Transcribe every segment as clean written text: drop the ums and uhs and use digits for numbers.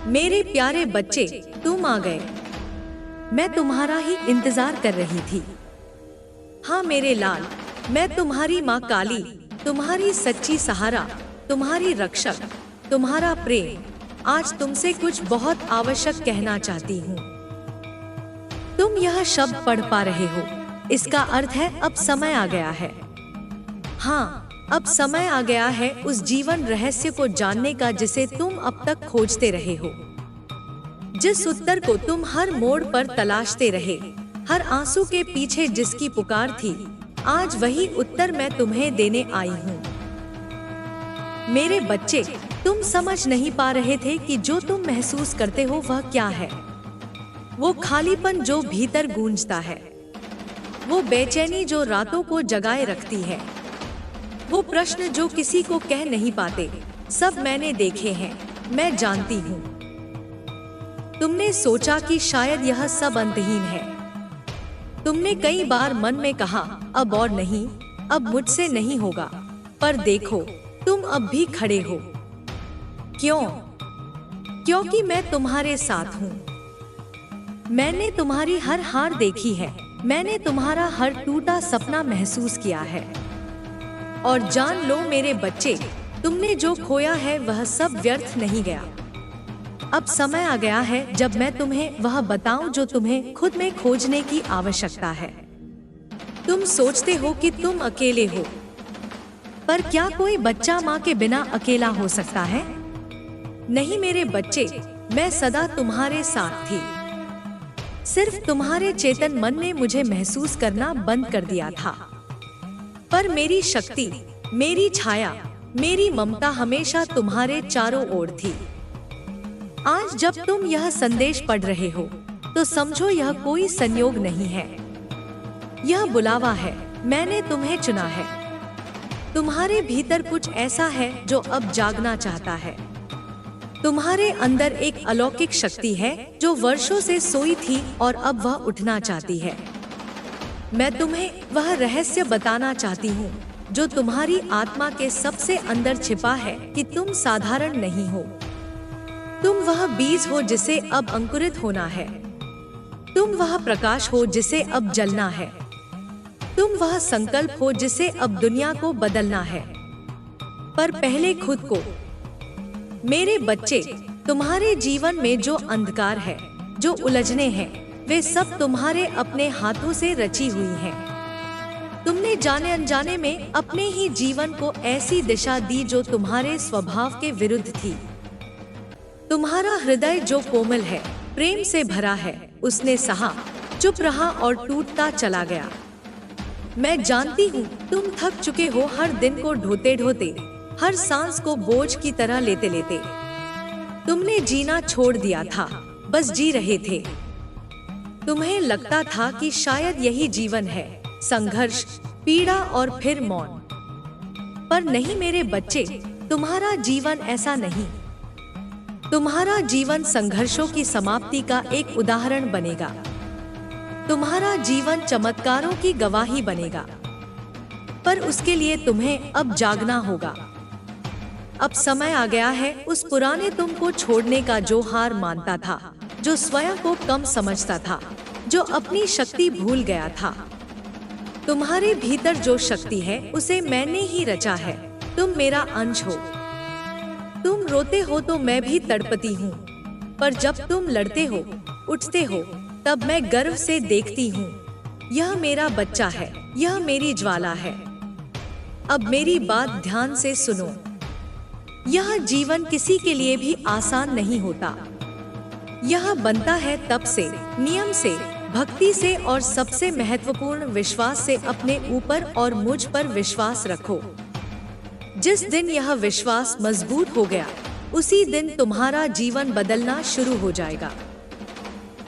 मेरे प्यारे बच्चे, तुम आ गए। मैं तुम्हारा ही इंतजार कर रही थी। हाँ मेरे लाल, मैं तुम्हारी माँ काली, तुम्हारी सच्ची सहारा, तुम्हारी रक्षक, तुम्हारा प्रेम आज तुमसे कुछ बहुत आवश्यक कहना चाहती हूँ। तुम यह शब्द पढ़ पा रहे हो, इसका अर्थ है अब समय आ गया है। हाँ, अब समय आ गया है उस जीवन रहस्य को जानने का जिसे तुम अब तक खोजते रहे हो। जिस उत्तर को तुम हर मोड़ पर तलाशते रहे, हर आंसू के पीछे जिसकी पुकार थी, आज वही उत्तर मैं तुम्हें देने आई हूँ। मेरे बच्चे, तुम समझ नहीं पा रहे थे कि जो तुम महसूस करते हो वह क्या है। वो खालीपन जो भीतर गूंजता है, वो बेचैनी जो रातों को जगाए रखती है, वो प्रश्न जो किसी को कह नहीं पाते, सब मैंने देखे हैं, मैं जानती हूँ। तुमने सोचा कि शायद यह सब अंतहीन है। तुमने कई बार मन में कहा अब और नहीं, अब मुझसे नहीं होगा। पर देखो, तुम अब भी खड़े हो। क्यों? क्योंकि मैं तुम्हारे साथ हूँ। मैंने तुम्हारी हर हार देखी है, मैंने तुम्हारा हर टूटा सपना महसूस किया है। और जान लो मेरे बच्चे, तुमने जो खोया है वह सब व्यर्थ नहीं गया। अब समय आ गया है जब मैं तुम्हें वह बताऊं जो तुम्हें खुद में खोजने की आवश्यकता है। तुम सोचते हो कि तुम अकेले हो, पर क्या कोई बच्चा माँ के बिना अकेला हो सकता है? नहीं मेरे बच्चे, मैं सदा तुम्हारे साथ थी। सिर्फ तुम्हारे चेतन मन ने मुझे महसूस करना बंद कर दिया था। पर मेरी शक्ति, मेरी छाया, मेरी ममता हमेशा तुम्हारे चारों ओर थी। आज जब तुम यह संदेश पढ़ रहे हो, तो समझो यह कोई संयोग नहीं है, यह बुलावा है। मैंने तुम्हें चुना है। तुम्हारे भीतर कुछ ऐसा है जो अब जागना चाहता है। तुम्हारे अंदर एक अलौकिक शक्ति है जो वर्षों से सोई थी और अब वह उठना चाहती है। मैं तुम्हें वह रहस्य बताना चाहती हूँ जो तुम्हारी आत्मा के सबसे अंदर छिपा है कि तुम साधारण नहीं हो। तुम वह बीज हो जिसे अब अंकुरित होना है। तुम वह प्रकाश हो जिसे अब जलना है। तुम वह संकल्प हो जिसे अब दुनिया को बदलना है। पर पहले खुद को। मेरे बच्चे, तुम्हारे जीवन में जो अंधकार है, जो उलझने हैं, वे सब तुम्हारे अपने हाथों से रची हुई हैं। तुमने जाने अनजाने में अपने ही जीवन को ऐसी दिशा दी जो तुम्हारे स्वभाव के विरुद्ध थी। तुम्हारा हृदय जो कोमल है, प्रेम से भरा है, उसने सहा, चुप रहा और टूटता चला गया। मैं जानती हूँ तुम थक चुके हो, हर दिन को ढोते ढोते, हर सांस को बोझ की तरह लेते लेते। तुमने जीना छोड़ दिया था, बस जी रहे थे। तुम्हें लगता था कि शायद यही जीवन है, संघर्ष, पीड़ा और फिर मौन। पर नहीं मेरे बच्चे, तुम्हारा जीवन ऐसा नहीं। तुम्हारा जीवन संघर्षों की समाप्ति का एक उदाहरण बनेगा। तुम्हारा जीवन चमत्कारों की गवाही बनेगा। पर उसके लिए तुम्हें अब जागना होगा। अब समय आ गया है उस पुराने तुम को छोड़ने का जो हार मानता था, जो स्वयं को कम समझता था, जो अपनी शक्ति भूल गया था। तुम्हारे भीतर जो शक्ति है उसे मैंने ही रचा है। तुम मेरा अंश हो। तुम रोते हो तो मैं भी तड़पती हूँ, पर जब तुम लड़ते हो, उठते हो, तब मैं गर्व से देखती हूँ। यह मेरा बच्चा है, यह मेरी ज्वाला है। अब मेरी बात ध्यान से सुनो। यह जीवन किसी के लिए भी आसान नहीं होता। यह बनता है तप से, नियम से, भक्ति से और सबसे महत्वपूर्ण विश्वास से। अपने ऊपर और मुझ पर विश्वास रखो। जिस दिन यह विश्वास मजबूत हो गया, उसी दिन तुम्हारा जीवन बदलना शुरू हो जाएगा।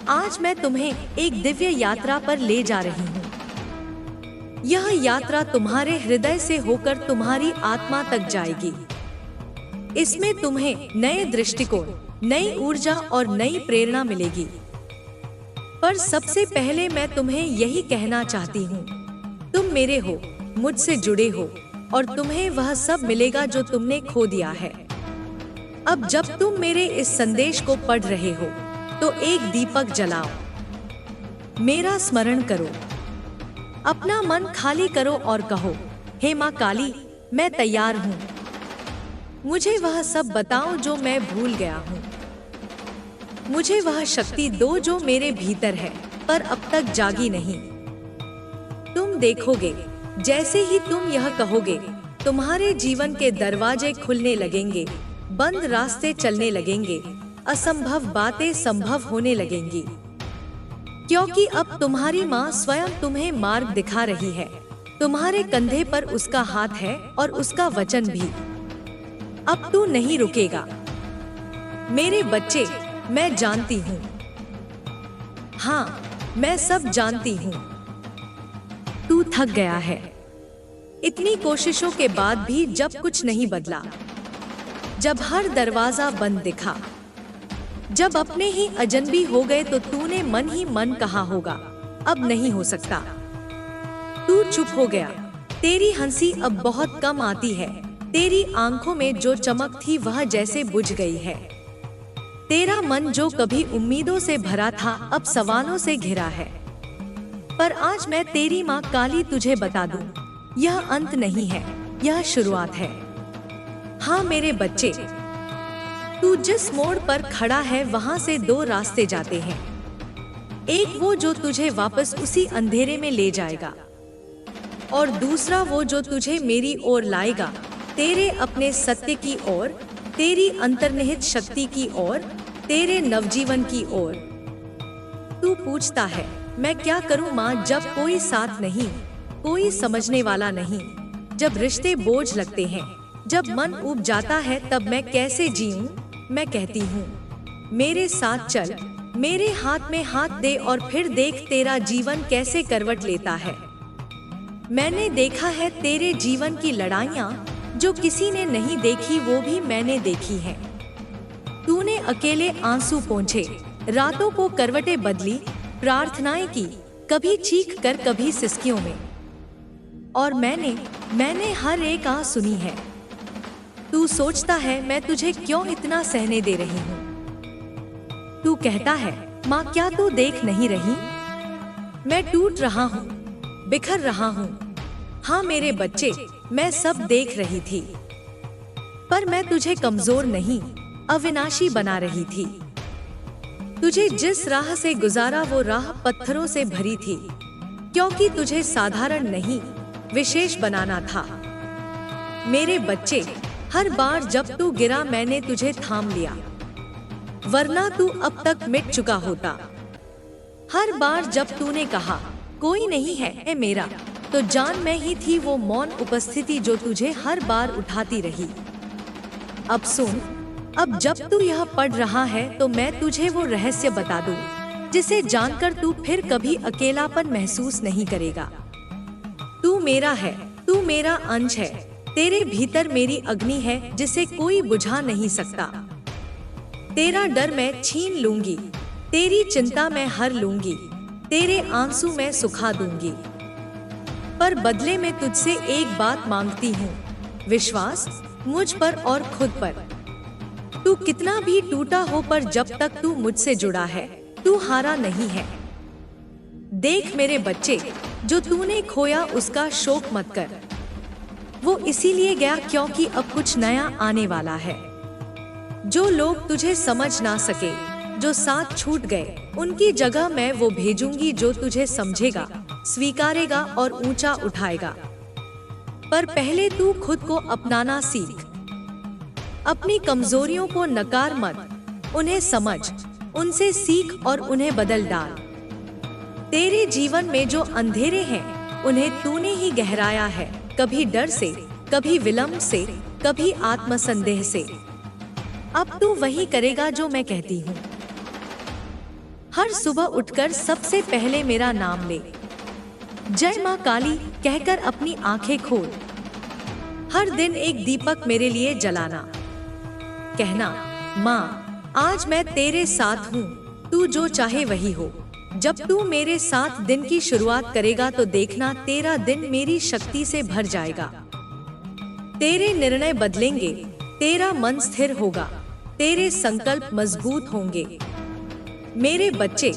आज मैं तुम्हें एक दिव्य यात्रा पर ले जा रही हूँ। यह यात्रा तुम्हारे हृदय से होकर तुम्हारी आत्मा तक जाएगी। इसमें तुम्हें नए दृष्टिकोण, नई ऊर्जा और नई प्रेरणा मिलेगी। पर सबसे पहले मैं तुम्हें यही कहना चाहती हूँ, तुम मेरे हो, मुझसे जुड़े हो और तुम्हें वह सब मिलेगा जो तुमने खो दिया है। अब जब तुम मेरे इस संदेश को पढ़ रहे हो तो एक दीपक जलाओ, मेरा स्मरण करो, अपना मन खाली करो और कहो, हे माँ काली, मैं तैयार हूँ। मुझे वह सब बताओ जो मैं भूल गया हूँ। मुझे वह शक्ति दो जो मेरे भीतर है पर अब तक जागी नहीं। तुम देखोगे, जैसे ही तुम यह कहोगे, तुम्हारे जीवन के दरवाजे खुलने लगेंगे, बंद रास्ते चलने लगेंगे, असंभव बातें संभव होने लगेंगी। क्योंकि अब तुम्हारी माँ स्वयं तुम्हें मार्ग दिखा रही है। तुम्हारे कंधे पर उसका हाथ है और उसका वचन भी। अब तू नहीं रुकेगा। मेरे बच्चे, मैं जानती हूँ। हाँ, मैं सब जानती हूँ। तू थक गया है। इतनी कोशिशों के बाद भी जब कुछ नहीं बदला, जब हर दरवाजा बंद दिखा, जब अपने ही अजनबी हो गए तो तूने मन ही मन कहा होगा, अब नहीं हो सकता। तू चुप हो गया। तेरी हंसी अब बहुत कम आती है। तेरी आंखों में जो चमक थी वह जैसे बुझ गई है। तेरा मन जो कभी उम्मीदों से भरा था अब सवालों से घिरा है। पर आज मैं तेरी माँ काली तुझे बता दूं, यह अंत नहीं है, यह शुरुआत है। हाँ मेरे बच्चे, तू जिस मोड़ पर खड़ा है वहाँ से दो रास्ते जाते हैं। एक वो जो तुझे वापस उसी अंधेरे में ले जाएगा, और दूसरा वो जो तुझे मेरी ओर लाएगा, तेरे अपने सत्य की ओर, तेरी अंतर्निहित शक्ति की ओर, तेरे नवजीवन की ओर। तू पूछता है, मैं क्या करूं माँ, जब कोई साथ नहीं, कोई समझने वाला नहीं, जब रिश्ते बोझ लगते हैं, जब मन ऊब जाता है, तब मैं कैसे जीऊं? मैं कहती हूँ, मेरे साथ चल, मेरे हाथ में हाथ दे और फिर देख तेरा जीवन कैसे करवट लेता है। मैंने देखा है तेरे जीवन की लड़ाइयाँ, जो किसी ने नहीं देखी वो भी मैंने देखी है। तूने अकेले आंसू पोंछे, रातों को करवटें बदली, प्रार्थनाएं की, कभी चीख कर कभी सिसकियों में, और मैंने हर एक आह सुनी है। तू सोचता है मैं तुझे क्यों इतना सहने दे रही हूँ। तू कहता है, माँ क्या तू देख नहीं रही, मैं टूट रहा हूँ, बिखर रहा हूँ। हाँ मेरे बच्चे, मैं सब देख रही थी, पर मैं तुझे कमजोर नहीं, अविनाशी बना रही थी। तुझे जिस राह से गुजारा वो राह पत्थरों से भरी थी, क्योंकि तुझे साधारण नहीं, विशेष बनाना था। मेरे बच्चे, हर बार जब तू गिरा मैंने तुझे थाम लिया, वरना तू अब तक मिट चुका होता। हर बार जब तूने कहा कोई नहीं है मेरा, तो जान मैं ही थी वो मौन उपस्थिति जो तुझे हर बार उठाती रही। अब सुन, अब जब तू यह पढ़ रहा है तो मैं तुझे वो रहस्य बता दूं, जिसे जानकर तू फिर कभी अकेलापन महसूस नहीं करेगा। तू मेरा है, तू मेरा अंश है, तेरे भीतर मेरी अग्नि है जिसे कोई बुझा नहीं सकता। तेरा डर मैं छीन लूंगी, तेरी चिंता मैं हर लूंगी, तेरे आंसू मैं सुखा दूंगी। पर बदले में तुझसे एक बात मांगती हूँ, विश्वास मुझ पर और खुद पर। तू कितना भी टूटा हो, पर जब तक तू मुझसे जुड़ा है, तू हारा नहीं है। देख मेरे बच्चे, जो तूने खोया उसका शोक मत कर। वो इसीलिए गया क्योंकि अब कुछ नया आने वाला है। जो लोग तुझे समझ ना सके, जो साथ छूट गए, उनकी जगह मैं वो भेजूंगी जो तुझे समझेगा, स्वीकारेगा और ऊंचा उठाएगा। पर पहले तू खुद को अपनाना सीख। अपनी कमजोरियों को नकार मत, उन्हें समझ, उनसे सीख और उन्हें बदल डाल। तेरे जीवन में जो अंधेरे हैं, उन्हें तूने ही गहराया है, कभी डर से, कभी विलंब से, कभी आत्मसंदेह से। अब तू वही करेगा जो मैं कहती हूँ। हर सुबह उठकर सबसे पहले मेरा नाम ले, जय माँ काली कहकर अपनी आंखें खोल। हर दिन एक दीपक मेरे लिए जलाना, कहना, माँ आज मैं तेरे साथ हूँ, तू जो चाहे वही हो। जब तू मेरे साथ दिन की शुरुआत करेगा तो देखना तेरा दिन मेरी शक्ति से भर जाएगा। तेरे निर्णय बदलेंगे, तेरा मन स्थिर होगा, तेरे संकल्प मजबूत होंगे। मेरे बच्चे,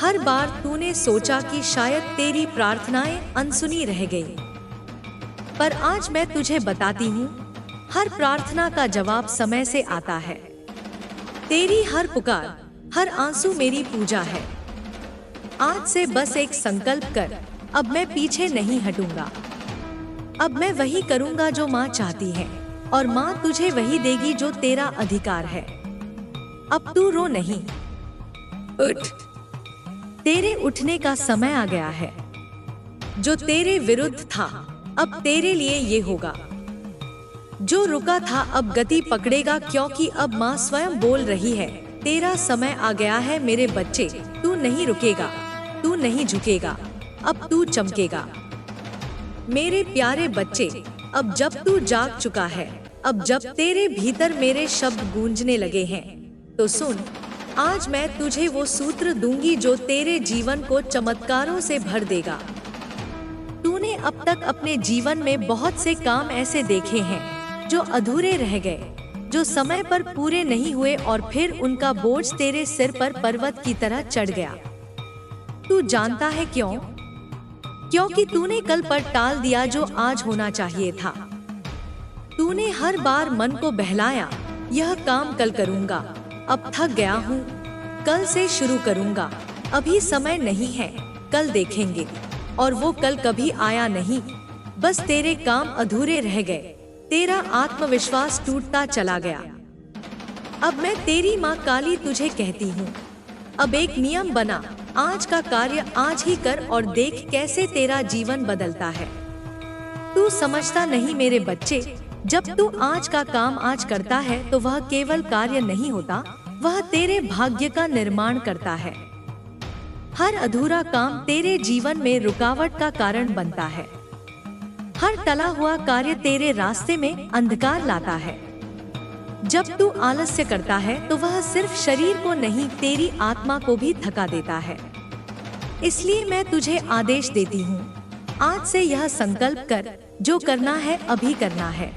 हर बार तूने सोचा कि शायद तेरी प्रार्थनाएं अनसुनी रह गई, पर आज मैं तुझे बताती हूँ, हर प्रार्थना का जवाब समय से आता है। तेरी हर पुकार, हर आंसू मेरी पूजा है। आज से बस एक संकल्प कर, अब मैं पीछे नहीं हटूंगा। अब मैं वही करूंगा जो माँ चाहती है, और माँ तुझे वही देगी जो तेरा अधिकार है। अब तू रो नहीं, उठ। तेरे उठने का समय आ गया है। जो तेरे विरुद्ध था, अब तेरे लिए ये होगा। जो रुका था अब गति पकड़ेगा, क्योंकि अब माँ स्वयं बोल रही है, तेरा समय आ गया है मेरे बच्चे। तू नहीं रुकेगा, तू नहीं झुकेगा, अब तू चमकेगा। मेरे प्यारे बच्चे, अब जब तू जाग चुका है, अब जब तेरे भीतर मेरे शब्द गूंजने लगे हैं, तो सुन। आज मैं तुझे वो सूत्र दूंगी जो तेरे जीवन को चमत्कारों से भर देगा। तूने अब तक अपने जीवन में बहुत से काम ऐसे देखे हैं जो अधूरे रह गए, जो समय पर पूरे नहीं हुए, और फिर उनका बोझ तेरे सिर पर पर्वत की तरह चढ़ गया। तू जानता है क्यों? क्योंकि तूने कल पर टाल दिया जो आज होना चाहिए था। तूने हर बार मन को बहलाया, यह काम कल करूंगा, अब थक गया हूँ, कल से शुरू करूंगा, अभी समय नहीं है, कल देखेंगे। और वो कल कभी आया नहीं, बस तेरे काम अधूरे रह गए, तेरा आत्मविश्वास टूटता चला गया। अब मैं तेरी माँ काली तुझे कहती हूँ, अब एक नियम बना, आज का कार्य आज ही कर और देख कैसे तेरा जीवन बदलता है। तू समझता नहीं मेरे बच्चे, जब तू आज का काम आज करता है तो वह केवल कार्य नहीं होता, वह तेरे भाग्य का निर्माण करता है। हर अधूरा काम तेरे जीवन में रुकावट का कारण बनता है। हर टला हुआ कार्य तेरे रास्ते में अंधकार लाता है। जब तू आलस्य करता है तो वह सिर्फ शरीर को नहीं, तेरी आत्मा को भी थका देता है। इसलिए मैं तुझे आदेश देती हूँ, आज से यह संकल्प कर, जो करना है अभी करना है,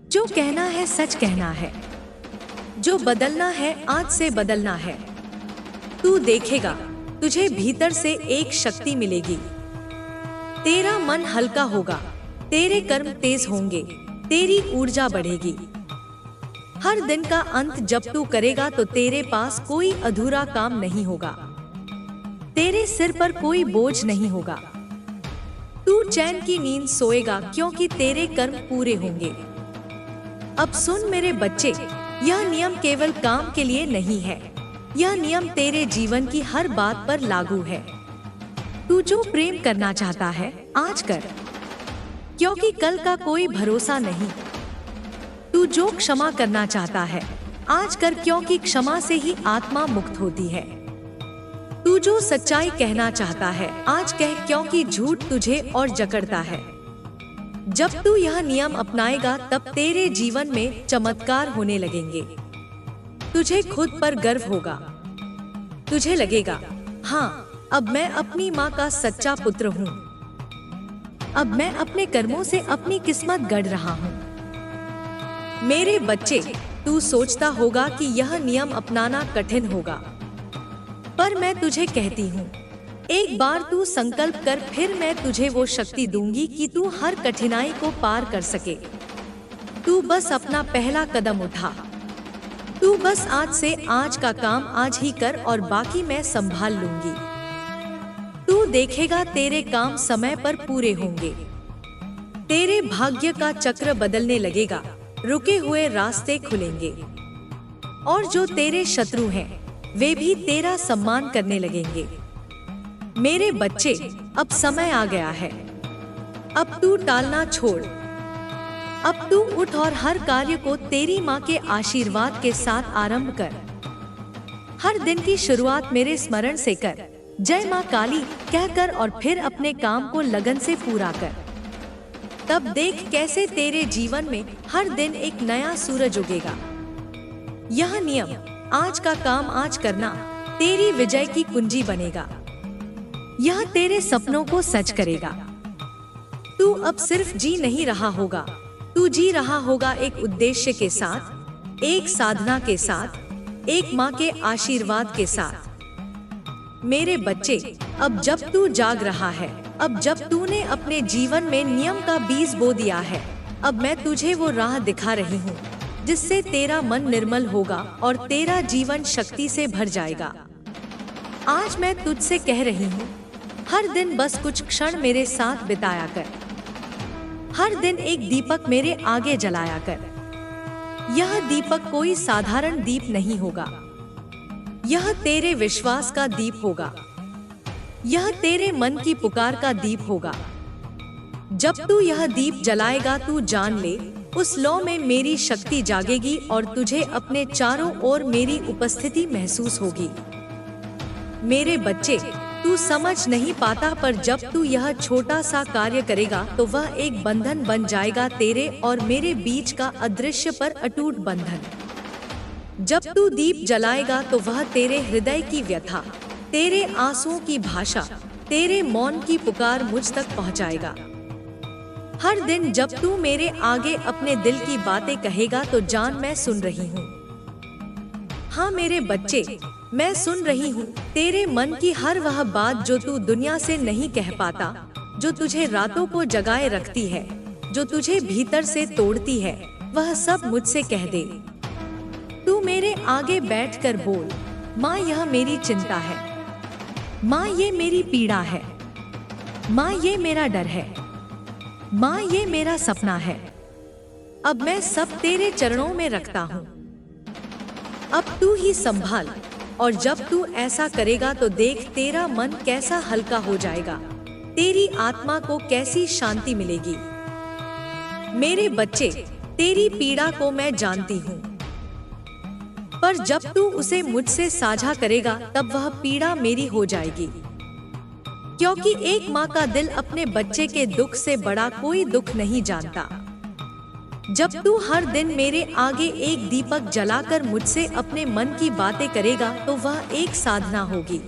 जो कहना है सच कहना है, जो बदलना है आज से बदलना है। तू देखेगा, तुझे भीतर से एक शक्ति मिलेगी। तेरा मन हल्का होगा, तेरे कर्म तेज होंगे, तेरी ऊर्जा बढ़ेगी। हर दिन का अंत जब तू करेगा तो तेरे पास कोई अधूरा काम नहीं होगा, तेरे सिर पर कोई बोझ नहीं होगा। तू चैन की नींद सोएगा, क्योंकि तेरे कर्म पूरे होंगे। अब सुन मेरे बच्चे, यह नियम केवल काम के लिए नहीं है, यह नियम तेरे जीवन की हर बात पर लागू है। तू जो प्रेम करना चाहता है आज कर, क्योंकि कल का कोई भरोसा नहीं। तू जो क्षमा करना चाहता है आज कर, क्योंकि क्षमा से ही आत्मा मुक्त होती है। तू जो सच्चाई कहना चाहता है आज कह, क्योंकि झूठ तुझे और जकड़ता है। जब तू यह नियम अपनाएगा तब तेरे जीवन में चमत्कार होने लगेंगे। तुझे खुद पर गर्व होगा, तुझे लगेगा, हाँ, अब मैं अपनी माँ का सच्चा पुत्र हूँ। अब मैं अपने कर्मों से अपनी किस्मत गढ़ रहा हूँ। मेरे बच्चे, तू सोचता होगा कि यह नियम अपनाना कठिन होगा, पर मैं तुझे कहती हूँ, एक बार तू संकल्प कर, फिर मैं तुझे वो शक्ति दूंगी कि तू हर कठिनाई को पार कर सके। तू बस अपना पहला कदम उठा। तू बस आज से आज का काम आज ही कर और बाकी मैं संभाल लूंगी। तू देखेगा तेरे काम समय पर पूरे होंगे, तेरे भाग्य का चक्र बदलने लगेगा, रुके हुए रास्ते खुलेंगे, और जो तेरे शत्रु हैं वे भी तेरा सम्मान करने लगेंगे। मेरे बच्चे, अब समय आ गया है, अब तू टालना छोड़। अब तू उठ और हर कार्य को तेरी माँ के आशीर्वाद के साथ आरंभ कर। हर दिन की शुरुआत मेरे स्मरण से कर, जय माँ काली कहकर, और फिर अपने काम को लगन से पूरा कर। तब देख कैसे तेरे जीवन में हर दिन एक नया सूरज उगेगा। यह नियम, आज का काम आज करना, तेरी विजय की कुंजी बनेगा। यह तेरे सपनों को सच करेगा। तू अब सिर्फ जी नहीं रहा होगा, तू जी रहा होगा एक उद्देश्य के साथ, एक साधना के साथ, एक माँ के आशीर्वाद के साथ। मेरे बच्चे, अब जब तू जाग रहा है, अब जब तूने अपने जीवन में नियम का बीज बो दिया है, अब मैं तुझे वो राह दिखा रही हूँ जिससे तेरा मन निर्मल होगा और तेरा जीवन शक्ति से भर जाएगा। आज मैं तुझसे कह रही हूँ, हर दिन बस कुछ क्षण मेरे साथ बिताया कर। हर दिन एक दीपक मेरे आगे जलाया कर। यह दीपक कोई साधारण दीप नहीं होगा, यह तेरे विश्वास का दीप होगा, यह तेरे मन की पुकार का दीप होगा। जब तू यह दीप जलाएगा, तू जान ले, उस लौ में मेरी शक्ति जागेगी और तुझे अपने चारों ओर मेरी उपस्थिति महसूस होगी। मेरे बच्चे, तू समझ नहीं पाता, पर जब तू यह छोटा सा कार्य करेगा तो वह एक बंधन बन जाएगा, तेरे और मेरे बीच का अदृश्य पर अटूट बंधन। जब तू दीप जलाएगा तो वह तेरे हृदय की व्यथा, तेरे आंसुओं की भाषा, तेरे मौन की पुकार मुझ तक पहुंचाएगा। हर दिन जब तू मेरे आगे अपने दिल की बातें कहेगा तो जान, मैं सुन रही हूँ। हाँ मेरे बच्चे, मैं सुन रही हूँ तेरे मन की हर वह बात जो तू दुनिया से नहीं कह पाता, जो तुझे रातों को जगाए रखती है, जो तुझे भीतर से तोड़ती है, वह सब मुझसे कह दे। तू मेरे आगे बैठकर बोल, माँ यह मेरी चिंता है, माँ ये मेरी पीड़ा है, माँ ये मेरा डर है, माँ ये मेरा सपना है। अब मैं सब तेरे चरणों में रखता हूँ, अब तू ही संभाल। और जब तू ऐसा करेगा तो देख तेरा मन कैसा हल्का हो जाएगा, तेरी आत्मा को कैसी शांति मिलेगी। मेरे बच्चे, तेरी पीड़ा को मैं जानती हूँ, पर जब तू उसे मुझसे साझा करेगा तब वह पीड़ा मेरी हो जाएगी, क्योंकि एक माँ का दिल अपने बच्चे के दुख से बड़ा कोई दुख नहीं जानता। जब तू हर दिन मेरे आगे एक दीपक जलाकर मुझसे अपने मन की बातें करेगा तो वह एक साधना होगी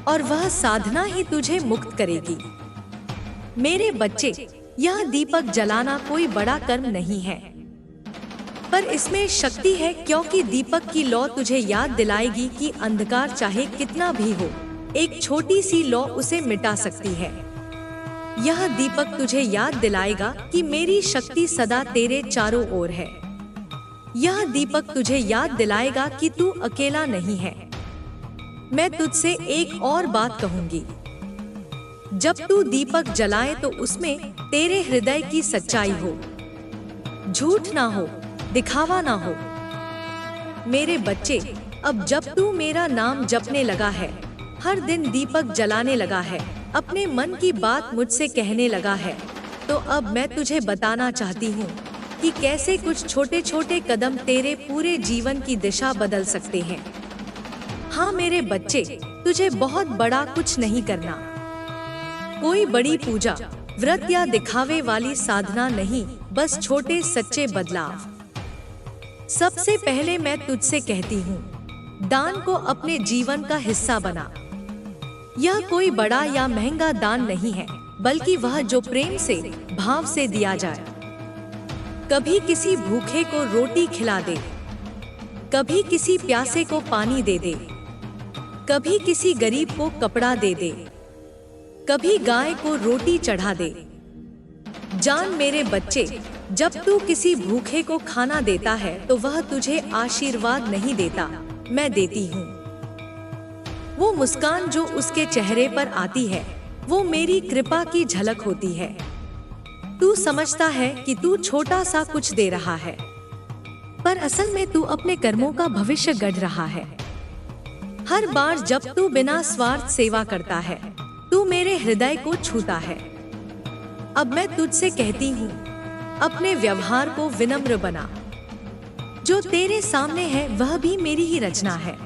और वह साधना ही तुझे मुक्त करेगी। मेरे बच्चे, यह दीपक जलाना कोई बड़ा कर्म नहीं है, पर इसमें शक्ति है, क्योंकि दीपक की लौ तुझे याद दिलाएगी कि अंधकार चाहे कितना भी हो, एक छोटी सी लौ उसे मिटा सकती है। यह दीपक तुझे याद दिलाएगा कि मेरी शक्ति सदा तेरे चारों ओर है। यह दीपक तुझे याद दिलाएगा कि तू अकेला नहीं है। मैं तुझसे एक और बात कहूंगी, जब तू दीपक जलाए तो उसमें तेरे हृदय की सच्चाई हो, झूठ ना हो, दिखावा ना हो। मेरे बच्चे, अब जब तू मेरा नाम जपने लगा है, हर दिन दीपक जलाने लगा है, अपने मन की बात मुझसे कहने लगा है, तो अब मैं तुझे बताना चाहती हूँ कि कैसे कुछ छोटे छोटे कदम तेरे पूरे जीवन की दिशा बदल सकते हैं। हाँ मेरे बच्चे, तुझे बहुत बड़ा कुछ नहीं करना, कोई बड़ी पूजा, व्रत या दिखावे वाली साधना नहीं, बस छोटे सच्चे बदलाव। सबसे पहले मैं तुझसे कहती हूँ, दान को अपने जीवन का हिस्सा बना। यह कोई बड़ा या महंगा दान नहीं है, बल्कि वह जो प्रेम से, भाव से दिया जाए। कभी किसी भूखे को रोटी खिला दे, कभी किसी प्यासे को पानी दे दे, कभी किसी गरीब को कपड़ा दे दे, कभी गाय को रोटी चढ़ा दे। जान मेरे बच्चे, जब तू किसी भूखे को खाना देता है तो वह तुझे आशीर्वाद नहीं देता, मैं देती हूँ। वो मुस्कान जो उसके चेहरे पर आती है, वो मेरी कृपा की झलक होती है। तू समझता है कि तू छोटा सा कुछ दे रहा है, पर असल में तू अपने कर्मों का भविष्य गढ़ रहा है। हर बार जब तू बिना स्वार्थ सेवा करता है, तू मेरे हृदय को छूता है। अब मैं तुझसे कहती हूँ, अपने व्यवहार को विनम्र बना। जो तेरे सामने है वह भी मेरी ही रचना है।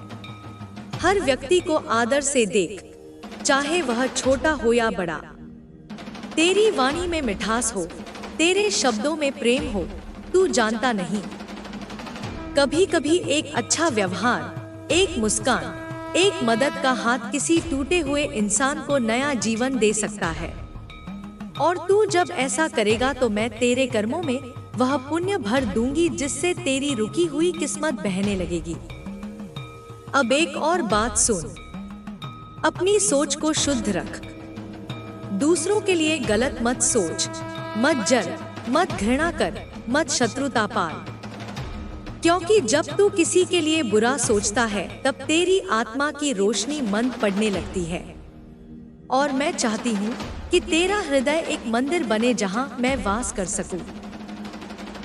हर व्यक्ति को आदर से देख, चाहे वह छोटा हो या बड़ा। तेरी वाणी में मिठास हो, तेरे शब्दों में प्रेम हो, तू जानता नहीं। कभी कभी एक अच्छा व्यवहार, एक मुस्कान, एक मदद का हाथ किसी टूटे हुए इंसान को नया जीवन दे सकता है। और तू जब ऐसा करेगा तो मैं तेरे कर्मों में, वह पुण्य भर दूंगी जिससे तेरी रुकी हुई किस्मत बहने लगेगी। अब एक और बात सुन, अपनी सोच को शुद्ध रख। दूसरों के लिए गलत मत सोच, मत जल, मत घृणा कर, मत शत्रुता पाल। क्योंकि जब तू किसी के लिए बुरा सोचता है तब तेरी आत्मा की रोशनी मंद पड़ने लगती है। और मैं चाहती हूँ कि तेरा हृदय एक मंदिर बने जहाँ मैं वास कर सकूं।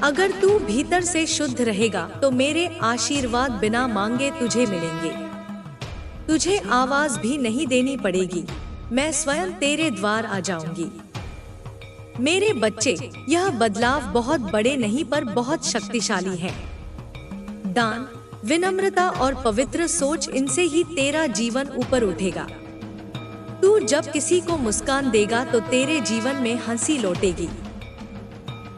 अगर तू भीतर से शुद्ध रहेगा तो मेरे आशीर्वाद बिना मांगे तुझे मिलेंगे। तुझे आवाज भी नहीं देनी पड़ेगी, मैं स्वयं तेरे द्वार आ जाऊंगी। मेरे बच्चे, यह बदलाव बहुत बड़े नहीं पर बहुत शक्तिशाली है। दान, विनम्रता और पवित्र सोच, इनसे ही तेरा जीवन ऊपर उठेगा। तू जब किसी को मुस्कान देगा तो तेरे जीवन में हंसी लौटेगी।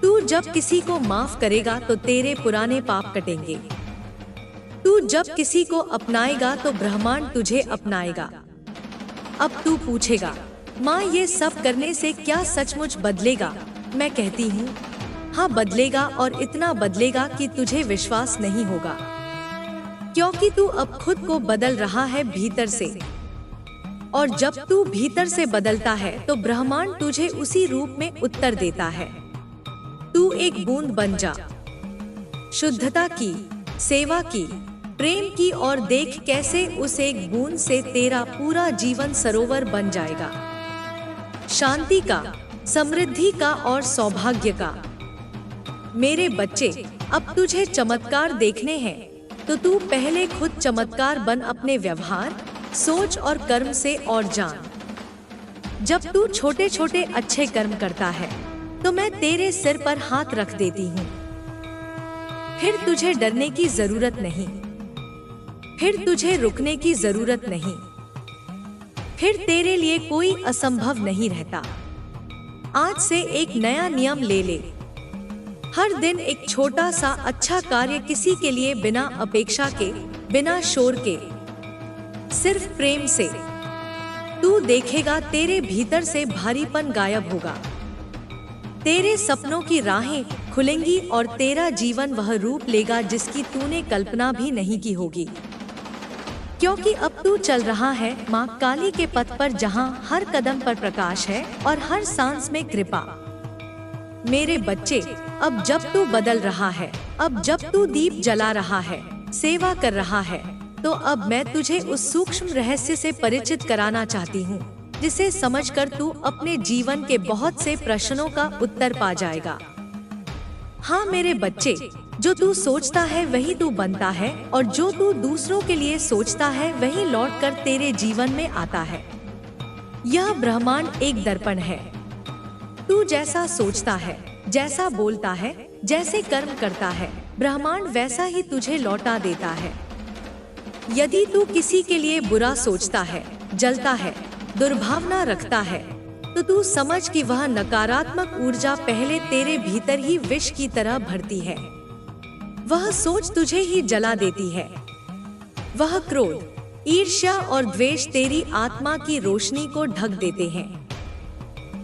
तू जब किसी को माफ करेगा तो तेरे पुराने पाप कटेंगे। तू जब किसी को अपनाएगा तो ब्रह्मांड तुझे अपनाएगा। अब तू पूछेगा, माँ ये सब करने से क्या सचमुच बदलेगा? मैं कहती हूँ, हाँ बदलेगा, और इतना बदलेगा कि तुझे विश्वास नहीं होगा। क्योंकि तू अब खुद को बदल रहा है भीतर से। और जब तू भीतर से बदलता है तो ब्रह्मांड तुझे उसी रूप में उत्तर देता है। तू एक बूंद बन जा, शुद्धता की, सेवा की, प्रेम की, और देख कैसे उस एक बूंद से तेरा पूरा जीवन सरोवर बन जाएगा। शांति का, समृद्धि का और सौभाग्य का। मेरे बच्चे, अब तुझे चमत्कार देखने हैं तो तू पहले खुद चमत्कार बन अपने व्यवहार, सोच और कर्म से। और जान, जब तू छोटे छोटे अच्छे कर्म करता है तो मैं तेरे सिर पर हाथ रख देती हूँ। फिर तुझे डरने की जरूरत नहीं, फिर तुझे रुकने की जरूरत नहीं, फिर तेरे लिए कोई असंभव नहीं रहता। आज से एक नया नियम ले ले, हर दिन एक छोटा सा अच्छा कार्य किसी के लिए, बिना अपेक्षा के, बिना शोर के, सिर्फ प्रेम से। तू देखेगा तेरे भीतर से भारीपन गायब होगा, तेरे सपनों की राहें खुलेंगी और तेरा जीवन वह रूप लेगा जिसकी तूने कल्पना भी नहीं की होगी। क्योंकि अब तू चल रहा है माँ काली के पथ पर, जहाँ हर कदम पर प्रकाश है और हर सांस में कृपा। मेरे बच्चे, अब जब तू बदल रहा है, अब जब तू दीप जला रहा है, सेवा कर रहा है, तो अब मैं तुझे उस सूक्ष्म रहस्य से परिचित कराना चाहती हूँ जिसे समझकर तू अपने जीवन के बहुत से प्रश्नों का उत्तर पा जाएगा। हाँ मेरे बच्चे, जो तू सोचता है वही तू बनता है, और जो तू दूसरों के लिए सोचता है वही लौटकर तेरे जीवन में आता है। यह ब्रह्मांड एक दर्पण है। तू जैसा सोचता है, जैसा बोलता है, जैसे कर्म करता है, ब्रह्मांड वैसा ही तुझे लौटा देता है। यदि तू किसी के लिए बुरा सोचता है, जलता है, दुर्भावना रखता है, तो तू समझ कि वह नकारात्मक ऊर्जा पहले तेरे भीतर ही विष की तरह भरती है। वह सोच तुझे ही जला देती है। वह क्रोध, ईर्ष्या और द्वेष तेरी आत्मा की रोशनी को ढक देते हैं।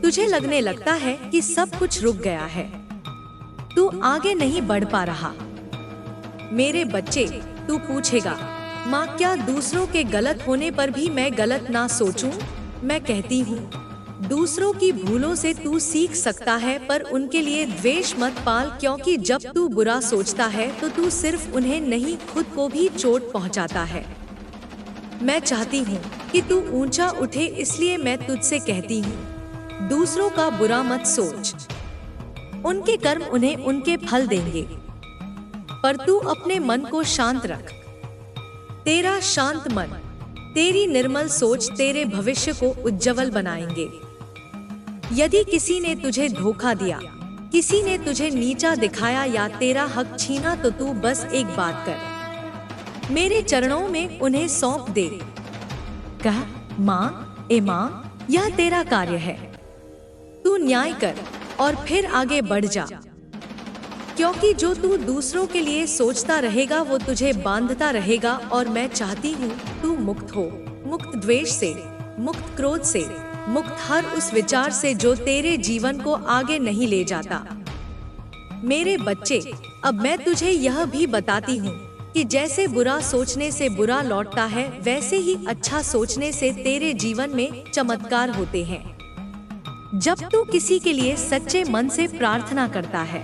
तुझे लगने लगता है कि सब कुछ रुक गया है, तू आगे नहीं बढ़ पा रहा। मेरे बच्चे, तू पूछेगा, माँ क्या दूसरों के गलत होने पर भी मैं गलत ना सोचूं? मैं कहती हूँ, दूसरों की भूलों से तू सीख सकता है, पर उनके लिए द्वेष मत पाल। क्योंकि जब तू बुरा सोचता है तो तू सिर्फ उन्हें नहीं, खुद को भी चोट पहुँचाता है। मैं चाहती हूँ कि तू ऊंचा उठे, इसलिए मैं तुझसे कहती हूँ, दूसरों का बुरा मत सोच। उनके कर्म उन्हें उनके फल देंगे, पर तू अपने मन को शांत रख। तेरा शांत मन, तेरी निर्मल सोच तेरे भविष्य को उज्जवल बनाएंगे। यदि किसी ने तुझे धोखा दिया, किसी ने तुझे नीचा दिखाया या तेरा हक छीना, तो तू बस एक बात कर, मेरे चरणों में उन्हें सौंप दे। कह, माँ, ए माँ, यह तेरा कार्य है, तू न्याय कर और फिर आगे बढ़ जा। क्योंकि जो तू दूसरों के लिए सोचता रहेगा वो तुझे बांधता रहेगा, और मैं चाहती हूँ तू मुक्त हो, मुक्त द्वेष से, मुक्त क्रोध से, मुक्त हर उस विचार से जो तेरे जीवन को आगे नहीं ले जाता। मेरे बच्चे, अब मैं तुझे यह भी बताती हूँ कि जैसे बुरा सोचने से बुरा लौटता है, वैसे ही अच्छा सोचने से तेरे जीवन में चमत्कार होते हैं। जब तू किसी के लिए सच्चे मन से प्रार्थना करता है,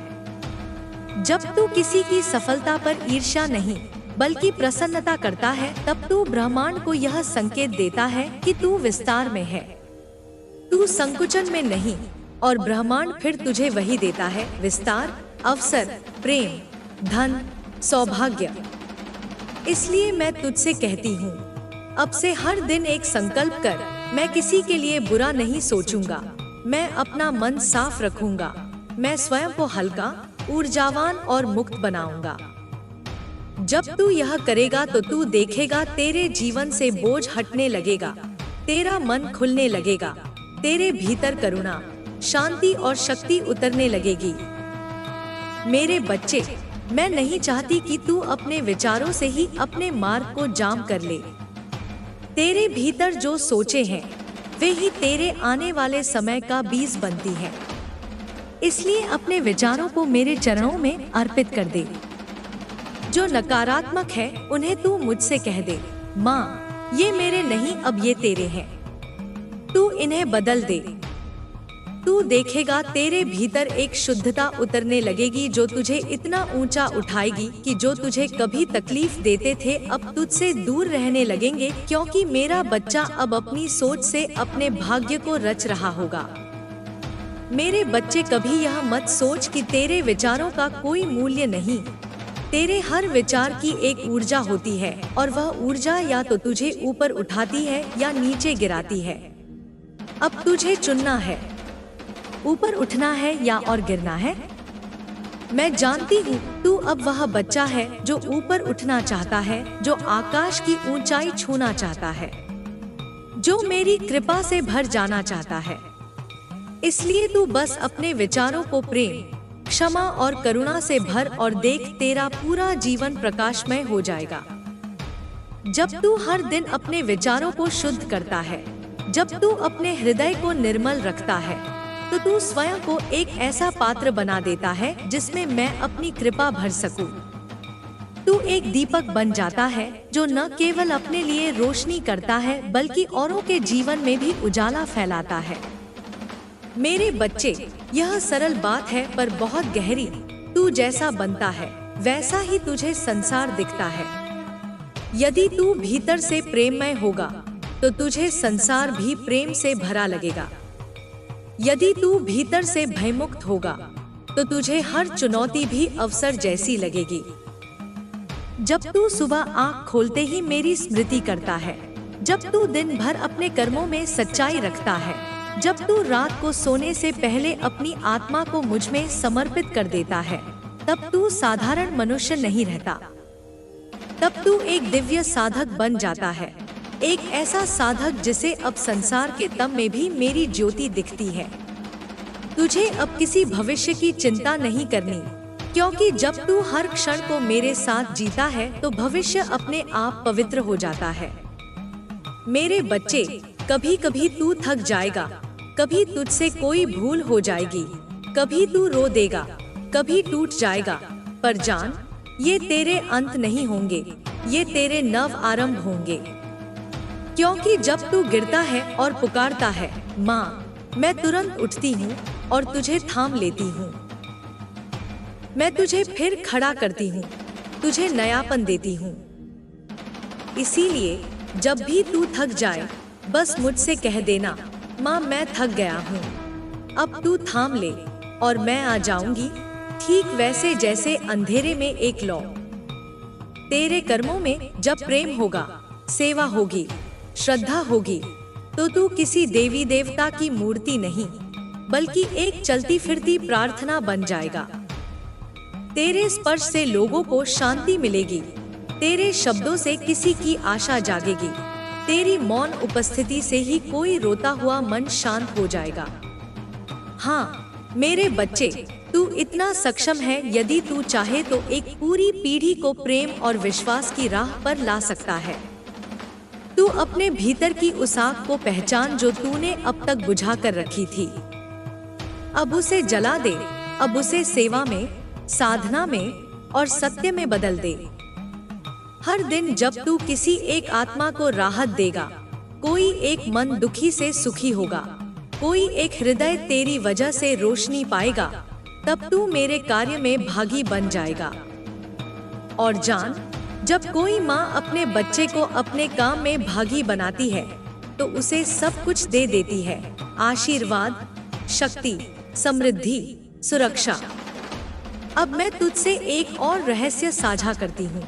जब तू किसी की सफलता पर ईर्ष्या नहीं बल्कि प्रसन्नता करता है, तब तू ब्रह्मांड को यह संकेत देता है कि तू विस्तार में है, तू संकुचन में नहीं, और ब्रह्मांड फिर तुझे वही देता है, विस्तार, अवसर, प्रेम, धन, सौभाग्य। इसलिए मैं तुझसे कहती हूँ, अब से हर दिन एक संकल्प कर, मैं किसी के लिए बुरा नहीं सोचूंगा, मैं अपना मन साफ रखूंगा, मैं स्वयं को हल्का, ऊर्जावान और मुक्त बनाऊंगा। जब तू यह करेगा तो तू देखेगा तेरे जीवन से बोझ हटने लगेगा, तेरा मन खुलने लगेगा, तेरे भीतर करुणा, शांति और शक्ति उतरने लगेगी। मेरे बच्चे, मैं नहीं चाहती कि तू अपने विचारों से ही अपने मार्ग को जाम कर ले। तेरे भीतर जो सोचे हैं वे ही तेरे आने वाले समय का बीज बनती है। इसलिए अपने विचारों को मेरे चरणों में अर्पित कर दे। जो नकारात्मक है उन्हें तू मुझसे कह दे, माँ ये मेरे नहीं, अब ये तेरे हैं, तू इन्हें बदल दे। तू देखेगा तेरे भीतर एक शुद्धता उतरने लगेगी जो तुझे इतना ऊंचा उठाएगी कि जो तुझे कभी तकलीफ देते थे अब तुझसे दूर रहने लगेंगे, क्योंकि मेरा बच्चा अब अपनी सोच से अपने भाग्य को रच रहा होगा। मेरे बच्चे, कभी यह मत सोच कि तेरे विचारों का कोई मूल्य नहीं। तेरे हर विचार की एक ऊर्जा होती है और वह ऊर्जा या तो तुझे ऊपर उठाती है या नीचे गिराती है। अब तुझे चुनना है, ऊपर उठना है या और गिरना है। मैं जानती हूँ तू अब वह बच्चा है जो ऊपर उठना चाहता है, जो आकाश की ऊंचाई छूना चाहता है, जो मेरी कृपा से भर जाना चाहता है। इसलिए तू बस अपने विचारों को प्रेम, क्षमा और करुणा से भर और देख, तेरा पूरा जीवन प्रकाशमय हो जाएगा। जब तू हर दिन अपने विचारों को शुद्ध करता है, जब तू अपने हृदय को निर्मल रखता है, तो तू स्वयं को एक ऐसा पात्र बना देता है जिसमें मैं अपनी कृपा भर सकूं। तू एक दीपक बन जाता है जो न केवल अपने लिए रोशनी करता है बल्कि औरों के जीवन में भी उजाला फैलाता है। मेरे बच्चे, यह सरल बात है पर बहुत गहरी। तू जैसा बनता है वैसा ही तुझे संसार दिखता है। यदि तू भीतर से प्रेममय होगा तो तुझे संसार भी प्रेम से भरा लगेगा। यदि तू भीतर से भयमुक्त होगा तो तुझे हर चुनौती भी अवसर जैसी लगेगी। जब तू सुबह आँख खोलते ही मेरी स्मृति करता है, जब तू दिन भर अपने कर्मों में सच्चाई रखता है, जब तू रात को सोने से पहले अपनी आत्मा को मुझ में समर्पित कर देता है, तब तू साधारण मनुष्य नहीं रहता। तब तू एक दिव्य साधक बन जाता है, एक ऐसा साधक जिसे अब संसार के तम में भी मेरी ज्योति दिखती है। तुझे अब किसी भविष्य की चिंता नहीं करनी, क्योंकि जब तू हर क्षण को मेरे साथ जीता है तो भविष्य अपने आप पवित्र हो जाता है। मेरे बच्चे, कभी कभी तू थक जाएगा, कभी तुझसे कोई भूल हो जाएगी, कभी तू रो देगा, कभी टूट जाएगा, पर जान, ये तेरे अंत नहीं होंगे, ये तेरे नव आरंभ होंगे। क्योंकि जब तू गिरता है और पुकारता है, माँ, मैं तुरंत उठती हूँ और तुझे थाम लेती हूँ। मैं तुझे फिर खड़ा करती हूँ, तुझे नयापन देती हूँ। इसीलिए जब भी तू थक जाए, बस मुझसे कह देना, माँ मैं थक गया हूँ, अब तू थाम ले और मैं आ जाऊंगी, ठीक वैसे जैसे अंधेरे में एक लौ। तेरे कर्मों में जब प्रेम होगा, सेवा होगी, श्रद्धा होगी, तो तू किसी देवी देवता की मूर्ति नहीं बल्कि एक चलती फिरती प्रार्थना बन जाएगा। तेरे स्पर्श से लोगों को शांति मिलेगी, तेरे शब्दों से किसी की आशा जागेगी, तेरी मौन उपस्थिति से ही कोई रोता हुआ मन शांत हो जाएगा। हाँ मेरे बच्चे, तू इतना सक्षम है, यदि तू चाहे तो एक पूरी पीढ़ी को प्रेम और विश्वास की राह पर ला सकता है। तू अपने भीतर की उस आग को पहचान जो तूने अब तक बुझा कर रखी थी। अब उसे जला दे, अब उसे सेवा में, साधना में और सत्य में बदल दे। हर दिन जब तू किसी एक आत्मा को राहत देगा, कोई एक मन दुखी से सुखी होगा, कोई एक हृदय तेरी वजह से रोशनी पाएगा, तब तू मेरे कार्य में भागी बन जाएगा। और जान, जब कोई माँ अपने बच्चे को अपने काम में भागी बनाती है तो उसे सब कुछ दे देती है, आशीर्वाद, शक्ति, समृद्धि, सुरक्षा। अब मैं तुझसे एक और रहस्य साझा करती हूँ।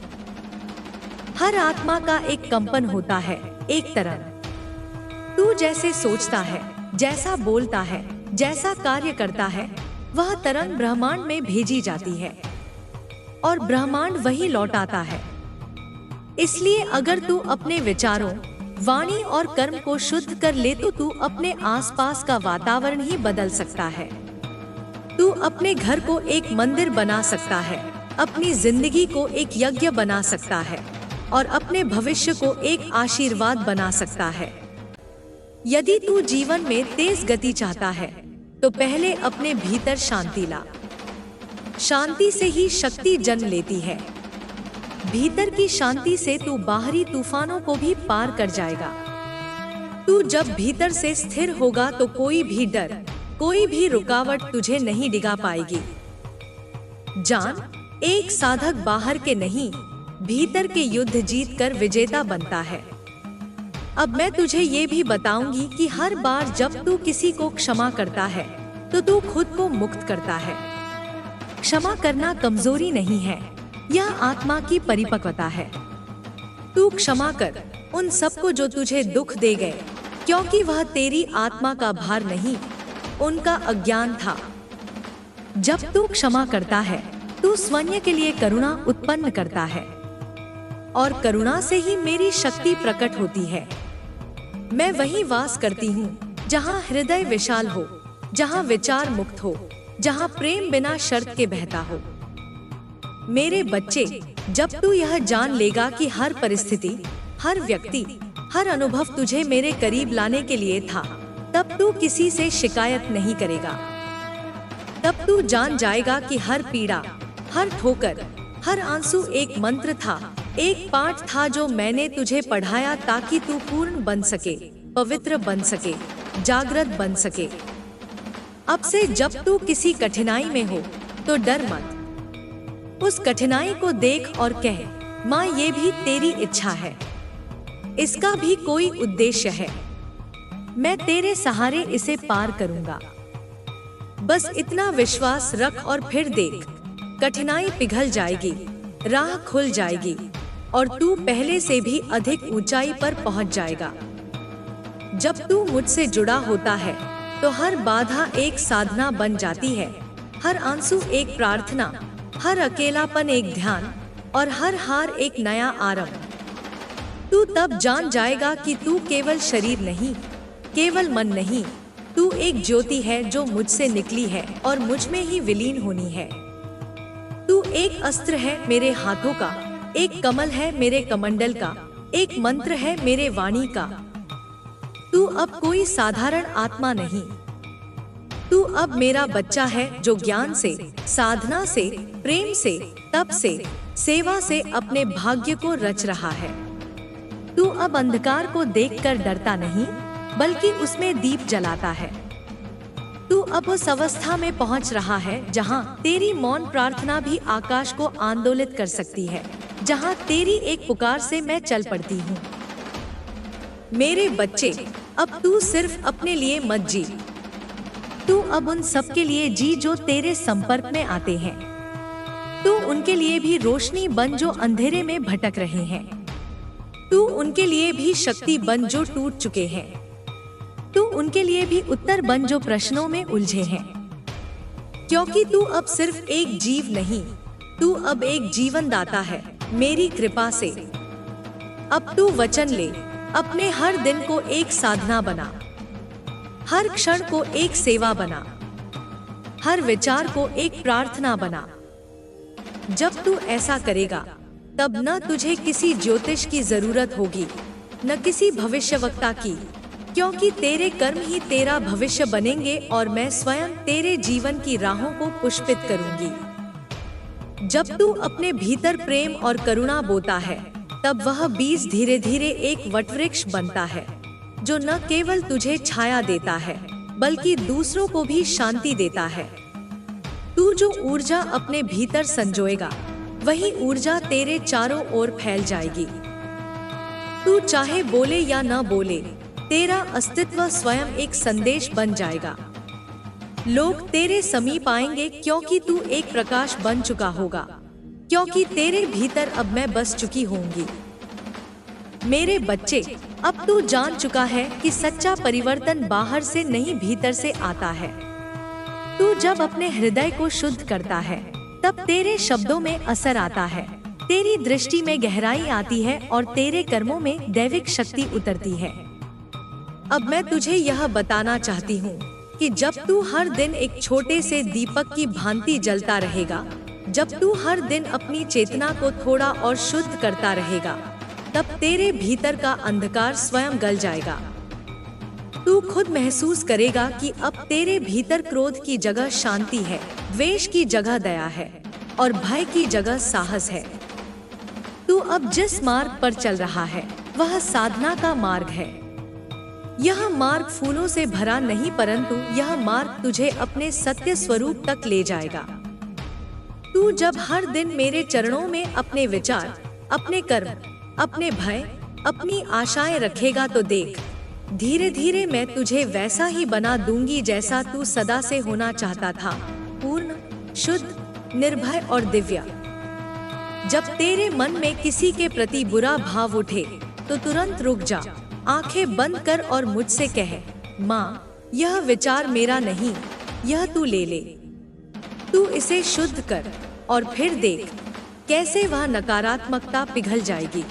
हर आत्मा का एक कंपन होता है, एक तरंग। तू जैसे सोचता है, जैसा बोलता है, जैसा कार्य करता है, वह तरंग ब्रह्मांड में भेजी जाती है और ब्रह्मांड वही लौटाता है। इसलिए अगर तू अपने विचारों, वाणी और कर्म को शुद्ध कर ले तो तू अपने आसपास का वातावरण ही बदल सकता है। तू अपने घर को एक मंदिर बना सकता है, अपनी जिंदगी को एक यज्ञ बना सकता है और अपने भविष्य को एक आशीर्वाद बना सकता है। यदि तू जीवन में तेज गति चाहता है तो पहले अपने भीतर शांति ला। शांति से ही शक्ति जन्म लेती है। भीतर की शांति से तू बाहरी तूफानों को भी पार कर जाएगा। तू जब भीतर से स्थिर होगा तो कोई भी डर, कोई भी रुकावट तुझे नहीं डिगा पाएगी। जान, एक साधक बाहर के नहीं, भीतर के युद्ध जीत कर विजेता बनता है। अब मैं तुझे ये भी बताऊंगी कि हर बार जब तू किसी को क्षमा करता है तो तू खुद को मुक्त करता है। क्षमा करना कमजोरी नहीं है, यह आत्मा की परिपक्वता है। तू क्षमा कर उन सबको जो तुझे दुख दे गए, क्योंकि वह तेरी आत्मा का भार नहीं, उनका अज्ञान था। जब तू क्षमा करता है तू स्वयं के लिए करुणा उत्पन्न करता है और करुणा से ही मेरी शक्ति प्रकट होती है। मैं वहीं वास करती हूँ जहाँ हृदय विशाल हो, जहाँ विचार मुक्त हो, जहाँ प्रेम बिना शर्त के बहता हो। मेरे बच्चे, जब तू यह जान लेगा कि हर परिस्थिति, हर व्यक्ति, हर अनुभव तुझे मेरे करीब लाने के लिए था, तब तू किसी से शिकायत नहीं करेगा। तब तू जान जाएगा कि हर पीड़ा, हर ठोकर, हर आंसू एक मंत्र था, एक पाठ था जो मैंने तुझे पढ़ाया ताकि तू पूर्ण बन सके, पवित्र बन सके, जागृत बन सके। अब से जब तू किसी कठिनाई में हो तो डर मत। उस कठिनाई को देख और कह, माँ ये भी तेरी इच्छा है, इसका भी कोई उद्देश्य है, मैं तेरे सहारे इसे पार करूंगा। बस इतना विश्वास रख और फिर देख, कठिनाई पिघल जाएगी, राह खुल जाएगी और तू पहले से भी अधिक ऊंचाई पर पहुंच जाएगा। जब तू मुझसे जुड़ा होता है तो हर बाधा एक साधना बन जाती है, हर आंसू एक प्रार्थना, हर अकेलापन एक ध्यान और हर हार एक नया आरंभ। तू तब जान जाएगा कि तू केवल शरीर नहीं, केवल मन नहीं, तू एक ज्योति है जो मुझसे निकली है और मुझ में ही विलीन होनी है। तू एक अस्त्र है मेरे हाथों का, एक कमल है मेरे कमंडल का, एक मंत्र है मेरे वाणी का। तू अब कोई साधारण आत्मा नहीं, तू अब मेरा बच्चा है जो ज्ञान से, साधना से, प्रेम से, तप से, सेवा से अपने भाग्य को रच रहा है। तू अब अंधकार को देखकर डरता नहीं, बल्कि उसमें दीप जलाता है। तू अब उस अवस्था में पहुंच रहा है जहां तेरी मौन प्रार्थना भी आकाश को आंदोलित कर सकती है, जहां तेरी एक पुकार से मैं चल पड़ती हूँ। मेरे बच्चे, अब तू सिर्फ अपने लिए मत जी, तू अब उन सब के लिए जी जो तेरे संपर्क में आते हैं। तू उनके लिए भी रोशनी बन जो अंधेरे में भटक रहे हैं। तू उनके लिए भी शक्ति बन जो टूट चुके हैं। तू उनके लिए भी उत्तर बन जो प्रश्नों में उलझे हैं। क्योंकि तू अब सिर्फ एक जीव नहीं, तू अब एक जीवन दाता है मेरी कृपा से। अब तू वचन ले, अपने हर दिन को एक साधना बना, हर क्षण को एक सेवा बना, हर विचार को एक प्रार्थना बना। जब तू ऐसा करेगा तब न तुझे किसी ज्योतिष की जरूरत होगी, न किसी भविष्यवक्ता की, क्योंकि तेरे कर्म ही तेरा भविष्य बनेंगे और मैं स्वयं तेरे जीवन की राहों को पुष्पित करूंगी। जब तू अपने भीतर प्रेम और करुणा बोता है, तब वह बीज धीरे धीरे एक वटवृक्ष बनता है, जो न केवल तुझे छाया देता है, बल्कि दूसरों को भी शांति देता है। तू जो ऊर्जा अपने भीतर संजोएगा, वही ऊर्जा तेरे चारों ओर फैल जाएगी। तू चाहे बोले या न बोले, तेरा अस्तित्व स्वयं एक संदेश बन जाएगा। लोग तेरे समीप आएंगे क्योंकि तू एक प्रकाश बन चुका होगा, क्योंकि तेरे भीतर अब मैं बस चुकी होंगी। मेरे बच्चे, अब तू जान चुका है कि सच्चा परिवर्तन बाहर से नहीं भीतर से आता है। तू जब अपने हृदय को शुद्ध करता है, तब तेरे शब्दों में असर आता है, तेरी दृष्टि में गहराई आती है और तेरे कर्मों में दैविक शक्ति उतरती है। अब मैं तुझे यह बताना चाहती हूँ कि जब तू हर दिन एक छोटे से दीपक की भांति जलता रहेगा, जब तू हर दिन अपनी चेतना को थोड़ा और शुद्ध करता रहेगा, तब तेरे भीतर का अंधकार स्वयं गल जाएगा। तू खुद महसूस करेगा कि अब तेरे भीतर क्रोध की जगह शांति है, द्वेष की जगह दया है और भय की जगह साहस है। तू अब जिस मार्ग पर चल रहा है, वह साधना का मार्ग है। यह मार्ग फूलों से भरा नहीं, परंतु यह मार्ग तुझे अपने सत्य स्वरूप तक ले जाएगा। तू जब हर दिन मेरे चरणों में अपने विचार, अपने कर्म, अपने भय, अपनी आशाएं रखेगा, तो देख, धीरे धीरे मैं तुझे वैसा ही बना दूंगी जैसा तू सदा से होना चाहता था, पूर्ण, शुद्ध, निर्भय और दिव्य। जब तेरे मन में किसी के प्रति बुरा भाव उठे, तो तुरंत रुक जा, आंखें बंद कर और मुझसे कह, माँ, यह विचार मेरा नहीं, यह तू ले ले। तू इसे शुद्ध कर और फिर देख कैसे वह नकारात्मकता पिघल जाएगी।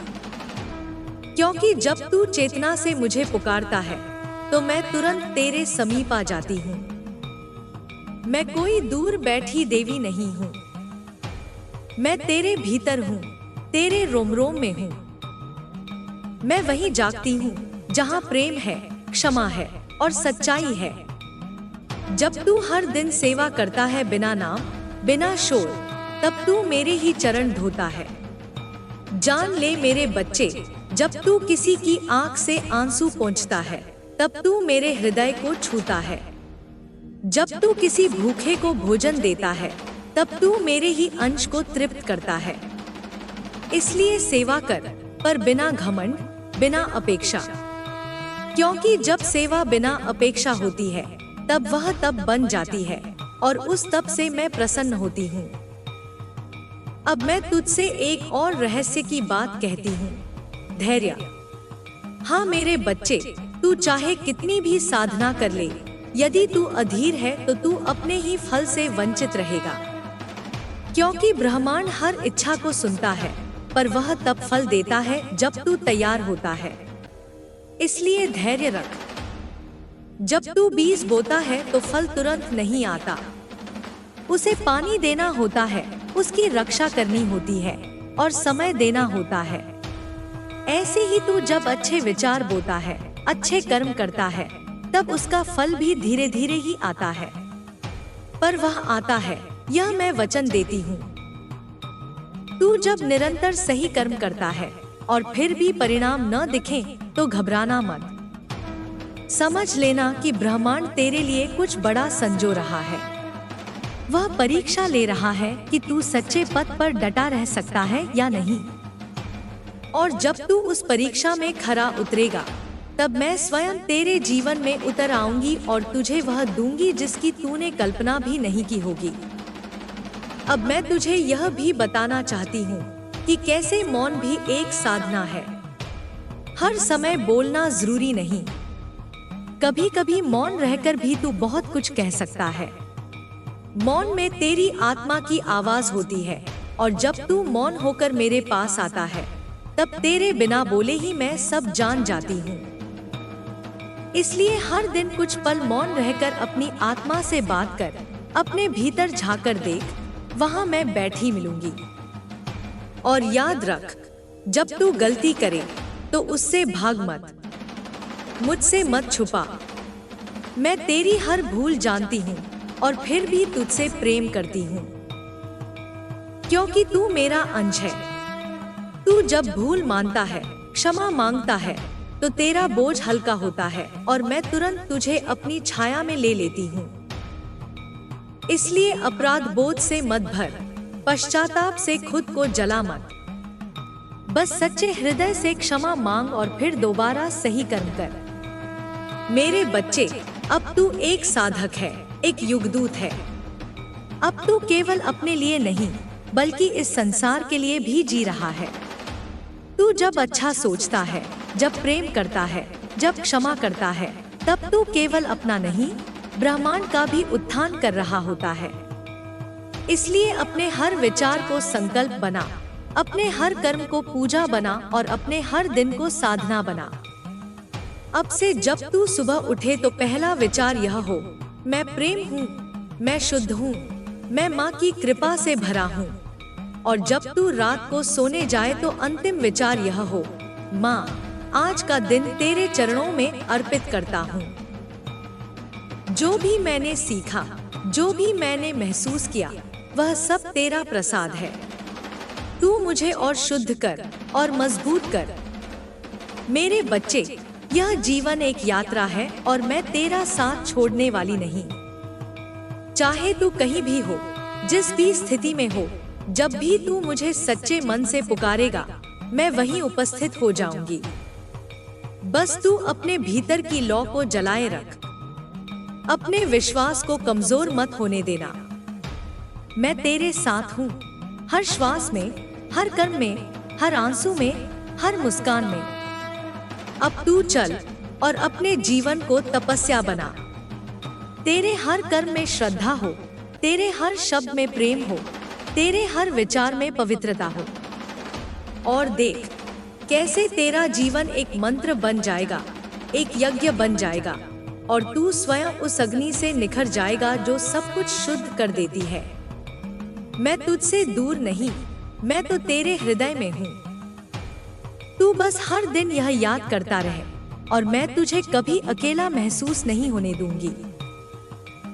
क्योंकि जब तू चेतना से मुझे पुकारता है, तो मैं तुरंत तेरे समीप आ जाती हूँ। मैं कोई दूर बैठी देवी नहीं हूँ, मैं तेरे भीतर हूँ, तेरे रोम रोम में हूँ। मैं वहीं जागती हूँ जहाँ प्रेम है, क्षमा है और सच्चाई है। जब तू हर दिन सेवा करता है बिना नाम, बिना शोर, तब तू मेरे ही चरण धोता है। जान ले मेरे बच्चे, जब तू किसी की आंख से आंसू पोंछता है, तब तू मेरे हृदय को छूता है। जब तू किसी भूखे को भोजन देता है, तब तू मेरे ही अंश को तृप्त करता है। इसलिए सेवा कर, पर बिना घमंड, बिना अपेक्षा। क्योंकि जब सेवा बिना अपेक्षा होती है, तब वह तब बन जाती है और उस तब से मैं प्रसन्न होती हूँ। अब मैं तुझसे एक और रहस्य की बात कहती हूँ, धैर्य। हाँ मेरे बच्चे, तू चाहे कितनी भी साधना कर ले, यदि तू अधीर है तो तू अपने ही फल से वंचित रहेगा। क्योंकि ब्रह्मांड हर इच्छा को सुनता है, पर वह तब फल देता है जब तू तैयार होता है। इसलिए धैर्य रख। जब तू बीज बोता है तो फल तुरंत नहीं आता, उसे पानी देना होता है, उसकी रक्षा करनी होती है और समय देना होता है। ऐसे ही तू जब अच्छे विचार बोता है, अच्छे कर्म करता है, तब उसका फल भी धीरे धीरे ही आता है, पर वह आता है, यह मैं वचन देती हूँ। तू जब निरंतर सही कर्म करता है और फिर भी परिणाम न दिखे, तो घबराना मत। समझ लेना कि ब्रह्मांड तेरे लिए कुछ बड़ा संजो रहा है। वह परीक्षा ले रहा है कि तू सच्चे पथ पर डटा रह सकता है या नहीं। और जब तू उस परीक्षा में खरा उतरेगा, तब मैं स्वयं तेरे जीवन में उतर आऊंगी और तुझे वह दूंगी जिसकी तूने कल्पना भी नहीं की होगी। अब मैं तुझे यह भी बताना चाहती हूँ कि कैसे मौन भी एक साधना है। हर समय बोलना जरूरी नहीं, कभी कभी मौन रहकर भी तू बहुत कुछ कह सकता है। मौन में तेरी आत्मा की आवाज होती है, और जब तू मौन होकर मेरे पास आता है, तब तेरे बिना बोले ही मैं सब जान जाती हूँ। इसलिए हर दिन कुछ पल मौन रहकर अपनी आत्मा से बात कर, अपने भीतर झांकर देख, वहां मैं बैठी मिलूंगी। और याद रख, जब तू गलती करे तो उससे भाग मत, मुझसे मत छुपा। मैं तेरी हर भूल जानती हूँ और फिर भी तुझसे प्रेम करती हूँ। क्योंकि तू मेरा अंश है। तू जब भूल मानता है, क्षमा मांगता है, तो तेरा बोझ हल्का होता है और मैं तुरंत तुझे अपनी छाया में ले लेती हूँ। इसलिए अपराध बोध से मत भर, पश्चाताप से खुद को जला मत। बस सच्चे हृदय से क्षमा मांग और फिर दोबारा सही कर्म कर। मेरे बच्चे, अब तू एक साधक है, एक युगदूत है। अब तू केवल अपने लिए नहीं, बल्कि इस संसार के लिए भी जी रहा है। तू जब अच्छा सोचता है, जब प्रेम करता है, जब क्षमा करता है, तब तू केवल अपना नहीं, ब्रह्मांड का भी उत्थान कर रहा होता है। इसलिए अपने हर विचार को संकल्प बना, अपने हर कर्म को पूजा बना और अपने हर दिन को साधना बना। अब से जब तू सुबह उठे तो पहला विचार यह हो, मैं प्रेम हूँ, मैं शुद्ध हूँ, मैं माँ की कृपा से भरा हूँ। और जब तू रात को सोने जाए तो अंतिम विचार यह हो, माँ, आज का दिन तेरे चरणों में अर्पित करता हूँ। जो भी मैंने सीखा, जो भी मैंने महसूस किया, वह सब तेरा प्रसाद है। तू मुझे और शुद्ध कर और मजबूत कर। मेरे बच्चे, यह जीवन एक यात्रा है और मैं तेरा साथ छोड़ने वाली नहीं। चाहे तू कहीं भी हो, जिस भी स्थिति में हो, जब भी तू मुझे सच्चे मन से पुकारेगा, मैं वहीं उपस्थित हो जाऊंगी। बस तू अपने भीतर की लौ को जलाए रख। अपने विश्वास को कमजोर मत होने देना। मैं तेरे साथ हूँ, हर श्वास में, हर कर्म में, हर आंसू में, हर मुस्कान में। अब तू चल और अपने जीवन को तपस्या बना। तेरे हर कर्म में श्रद्धा हो, तेरे हर शब्द में प्रेम हो, तेरे हर विचार में पवित्रता हो। और देख कैसे तेरा जीवन एक मंत्र बन जाएगा, एक यज्ञ बन जाएगा और तू स्वयं उस अग्नि से निखर जाएगा जो सब कुछ शुद्ध कर देती है। मैं तुझसे दूर नहीं, मैं तो तेरे हृदय में हूँ। तू बस हर दिन यह याद करता रहे और मैं तुझे कभी अकेला महसूस नहीं होने दूंगी।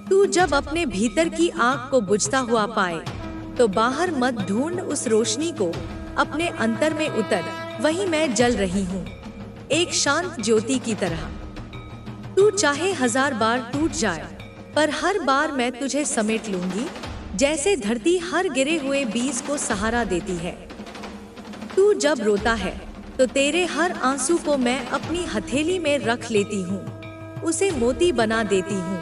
तू जब अपने भीतर की आग को बुझता हुआ पाए तो बाहर मत ढूंढ उस रोशनी को, अपने अंतर में उतर। वहीं मैं जल रही हूँ, एक शांत ज्योति की तरह। तू चाहे 1000 बार टूट जाए, पर हर बार मैं तुझे समेट लूंगी, जैसे धरती हर गिरे हुए बीज को सहारा देती है। तू जब रोता है तो तेरे हर आंसू को मैं अपनी हथेली में रख लेती हूँ, उसे मोती बना देती हूँ,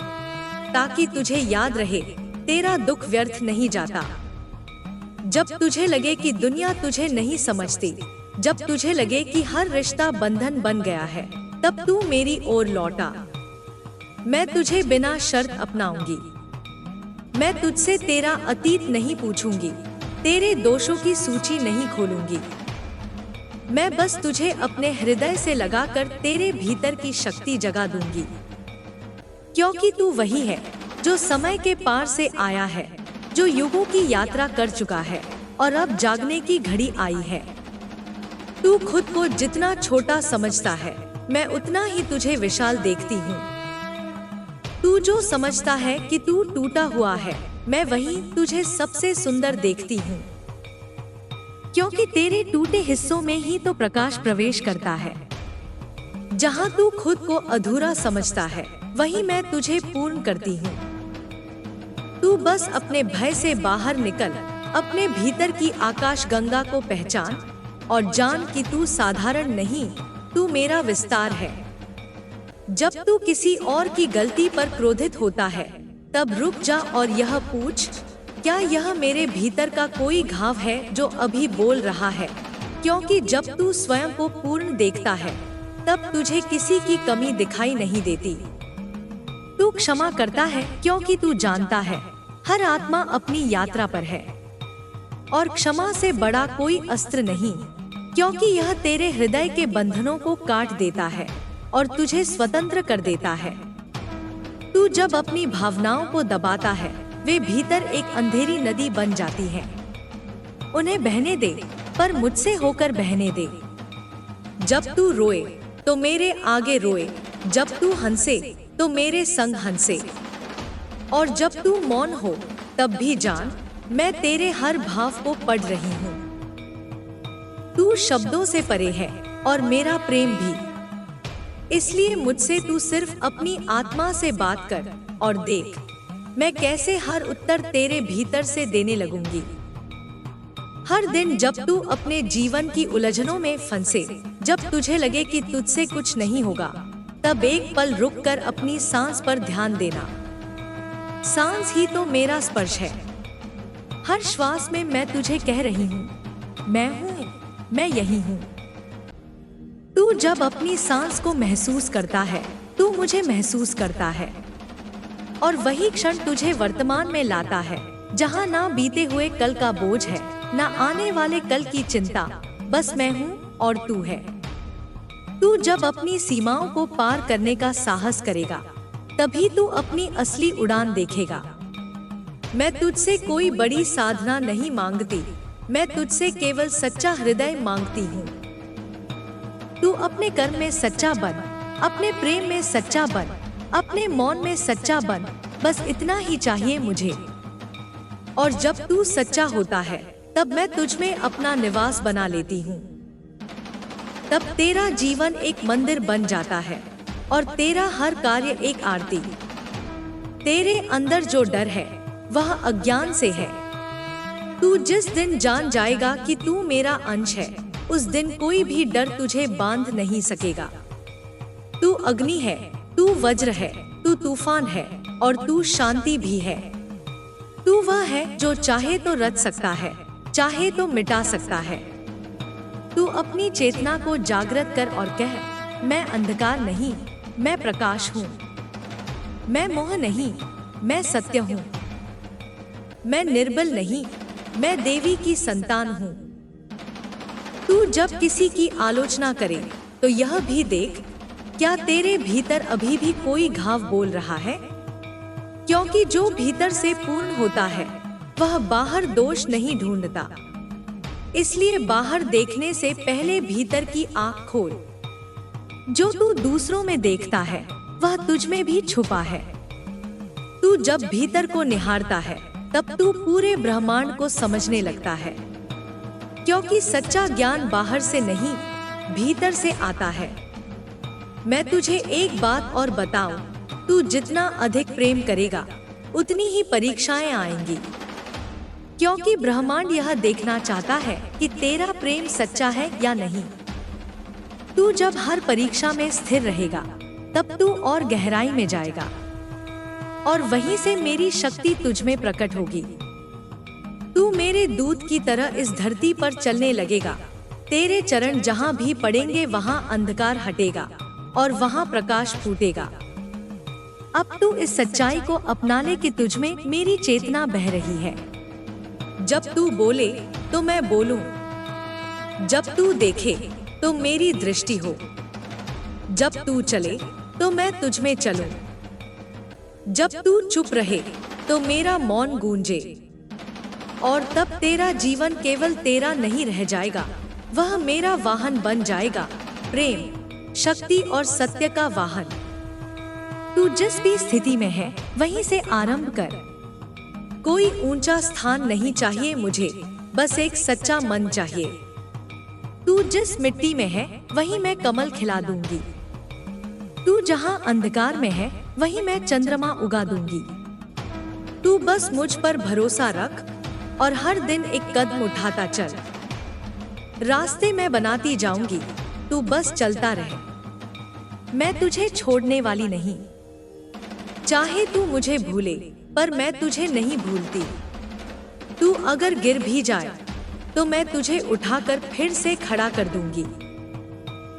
ताकि तुझे याद रहे तेरा दुख व्यर्थ नहीं जाता। जब तुझे लगे कि दुनिया तुझे नहीं समझती, जब तुझे लगे कि हर रिश्ता बंधन बन गया है, तब तू मेरी ओर लौटा। मैं तुझे बिना शर्त अपनाऊंगी। मैं तुझसे तेरा अतीत नहीं पूछूंगी, तेरे दोषों की सूची नहीं खोलूंगी। मैं बस तुझे अपने हृदय से लगाकर तेरे भीतर की शक्ति जगा दूंगी, क्योंकि तू वही है जो समय के पार से आया है, जो युगों की यात्रा कर चुका है और अब जागने की घड़ी आई है। तू खुद को जितना छोटा समझता है, मैं उतना ही तुझे विशाल देखती हूँ। तू जो समझता है कि तू टूटा हुआ है, मैं वही तुझे सबसे सुंदर देखती हूँ, क्योंकि तेरे टूटे हिस्सों में ही तो प्रकाश प्रवेश करता है। जहाँ तू खुद को अधूरा समझता है, वही मैं तुझे पूर्ण करती हूँ। तू बस अपने भय से बाहर निकल, अपने भीतर की आकाश गंगा को पहचान और जान कि तू साधारण नहीं, तू मेरा विस्तार है। जब तू किसी और की गलती पर क्रोधित होता है, तब रुक जा और यह पूछ, क्या यह मेरे भीतर का कोई घाव है जो अभी बोल रहा है? क्योंकि जब तू स्वयं को पूर्ण देखता है, तब तुझे किसी की कमी दिखाई नहीं देती। तू क्षमा करता है क्योंकि तू जानता है हर आत्मा अपनी यात्रा पर है, और क्षमा से बड़ा कोई अस्त्र नहीं, क्योंकि यह तेरे हृदय के बंधनों को काट देता है और तुझे स्वतंत्र कर देता है। तू जब अपनी भावनाओं को दबाता है, वे भीतर एक अंधेरी नदी बन जाती हैं। उन्हें बहने दे, पर मुझसे होकर बहने दे। जब तू रोए तो मेरे आगे रोए, जब तू हंसे तो मेरे संग हंसे, और जब तू मौन हो तब भी जान मैं तेरे हर भाव को पढ़ रही हूँ। तू शब्दों से परे है और मेरा प्रेम भी। इसलिए मुझसे तू सिर्फ अपनी आत्मा से बात कर और देख मैं कैसे हर उत्तर तेरे भीतर से देने लगूंगी। हर दिन जब तू अपने जीवन की उलझनों में फंसे, जब तुझे लगे कि तुझसे कुछ नहीं होगा, तब एक पल रुक कर अपनी सांस पर ध्यान देना। सांस ही तो मेरा स्पर्श है। हर श्वास में मैं तुझे कह रही हूँ, मैं हूँ, मैं यही हूँ। तू जब अपनी सांस को महसूस करता है, तू मुझे महसूस करता है, और वही क्षण तुझे वर्तमान में लाता है, जहाँ ना बीते हुए कल का बोझ है, ना आने वाले कल की चिंता, बस मैं हूँ और तू है। तू जब अपनी सीमाओं को पार करने का साहस करेगा, तभी तू अपनी असली उड़ान देखेगा। मैं तुझसे कोई बड़ी साधना नहीं मांगती, मैं तुझसे केवल सच्चा हृदय मांगती हूँ। तू अपने कर्म में सच्चा बन, अपने प्रेम में सच्चा बन, अपने मौन में सच्चा बन, बस इतना ही चाहिए मुझे। और जब तू सच्चा होता है, तब मैं तुझ में अपना निवास बना लेती हूँ। तब तेरा जीवन एक मंदिर बन जाता है और तेरा हर कार्य एक आरती। तेरे अंदर जो डर है, वह अज्ञान से है। तू जिस दिन जान जाएगा कि तू मेरा अंश है, उस दिन कोई भी डर तुझे बांध नहीं सकेगा। तू अग्नि है, तू वज्र है, तू तूफान है और तू शांति भी है। तू वह है जो चाहे तो रच सकता है, चाहे तो मिटा सकता है। तू अपनी चेतना को जागृत कर और कह, मैं अंधकार नहीं, मैं प्रकाश हूँ। मैं मोह नहीं, मैं सत्य हूँ। मैं निर्बल नहीं, मैं देवी की संतान हूँ। तू जब किसी की आलोचना करे, तो यह भी देख, क्या तेरे भीतर अभी भी कोई घाव बोल रहा है? क्योंकि जो भीतर से पूर्ण होता है, वह बाहर दोष नहीं ढूंढता। इसलिए बाहर देखने से पहले भीतर की आँख खोल। जो तू दूसरों में देखता है, वह तुझ में भी छुपा है। तू जब भीतर को निहारता है, तब तू पूरे ब्रह्मांड को समझने लगता है। क्योंकि सच्चा ज्ञान बाहर से नहीं, भीतर से आता है। मैं तुझे एक बात और बताऊं, तू जितना अधिक प्रेम करेगा, उतनी ही परीक्षाएं आएंगी। क्योंकि ब्रह्मांड यह देखना चाहता है कि तेरा प्रेम सच्चा है या नहीं। तू जब हर परीक्षा में स्थिर रहेगा, तब तू और गहराई में जाएगा, और वहीं से मेरी शक्ति तुझ में प्रकट होगी। तू मेरे दूत की तरह इस धरती पर चलने लगेगा। तेरे चरण जहाँ भी पड़ेंगे, वहाँ अंधकार हटेगा और वहाँ प्रकाश फूटेगा। अब तू इस सच्चाई को अपना ले कि तुझ में मेरी चेतना बह रही है। जब तू बोले तो मैं बोलूं, जब तू देखे तो मेरी दृष्टि हो, जब तू चले तो मैं तुझ में चलूं, जब तू चुप रहे तो मेरा मौन गूंजे। और तब तेरा जीवन केवल तेरा नहीं रह जाएगा, वह मेरा वाहन बन जाएगा, प्रेम, शक्ति और सत्य का वाहन। तू जिस भी स्थिति में है, वहीं से आरंभ कर। कोई ऊंचा स्थान नहीं चाहिए मुझे, बस एक सच्चा मन चाहिए। तू जिस मिट्टी में है, वहीं मैं कमल खिला दूंगी। तू जहां अंधकार में है, वहीं मैं चंद्रमा उगा दूंगी। तू बस मुझ पर भरोसा रख और हर दिन एक कदम उठाता चल। रास्ते मैं बनाती जाऊंगी, तू बस चलता रहे। मैं तुझे छोड़ने वाली नहीं। चाहे तू मुझे भूले, पर मैं तुझे नहीं भूलती। तू अगर गिर भी जाए, तो मैं तुझे उठाकर फिर से खड़ा कर दूंगी।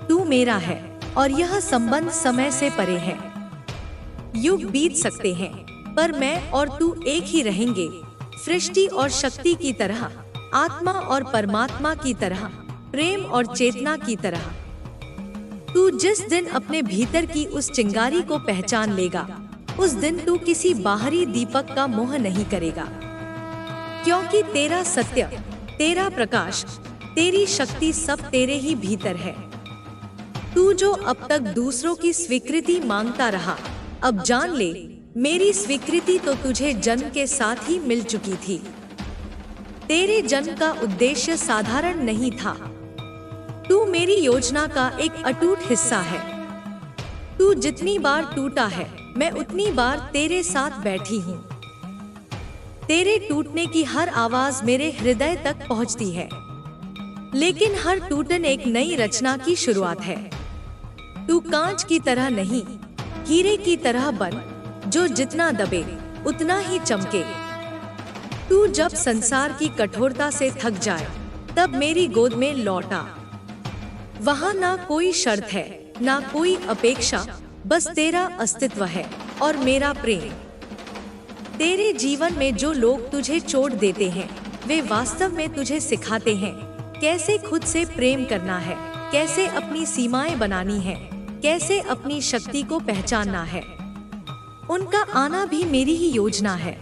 तू मेरा है और यह संबंध समय से परे है। युग बीत सकते हैं, पर मैं और तू एक ही रहेंगे, सृष्टि और शक्ति की तरह, आत्मा और परमात्मा की तरह, प्रेम और चेतना की तरह। तू जिस दिन अपने भीतर की उस चिंगारी को पहचान लेगा, उस दिन तू किसी बाहरी दीपक का मोह नहीं करेगा। क्योंकि तेरा सत्य, तेरा प्रकाश, तेरी शक्ति सब तेरे ही भीतर है। तू जो अब तक दूसरों की स्वीकृति मांगता रहा, अब जान ले, मेरी स्वीकृति तो तुझे जन्म के साथ ही मिल चुकी थी। तेरे जन्म का उद्देश्य साधारण नहीं था। तू मेरी योजना का एक अटूट हिस्सा है। तू जितनी बार टूटा है, मैं उतनी बार तेरे साथ बैठी हूँ। तेरे टूटने की हर आवाज मेरे हृदय तक पहुँचती है, लेकिन हर टूटन एक नई रचना की शुरुआत है। तू कांच की तरह नहीं, हीरे की तरह बन, जो जितना दबे उतना ही चमके। तू जब संसार की कठोरता से थक जाए, तब मेरी गोद में लौटा। वहाँ ना कोई शर्त है, ना कोई अपेक्षा, बस तेरा अस्तित्व है और मेरा प्रेम। तेरे जीवन में जो लोग तुझे चोट देते हैं, वे वास्तव में तुझे सिखाते हैं कैसे खुद से प्रेम करना है, कैसे अपनी सीमाएं बनानी है, कैसे अपनी शक्ति को पहचानना है। उनका आना भी मेरी ही योजना है।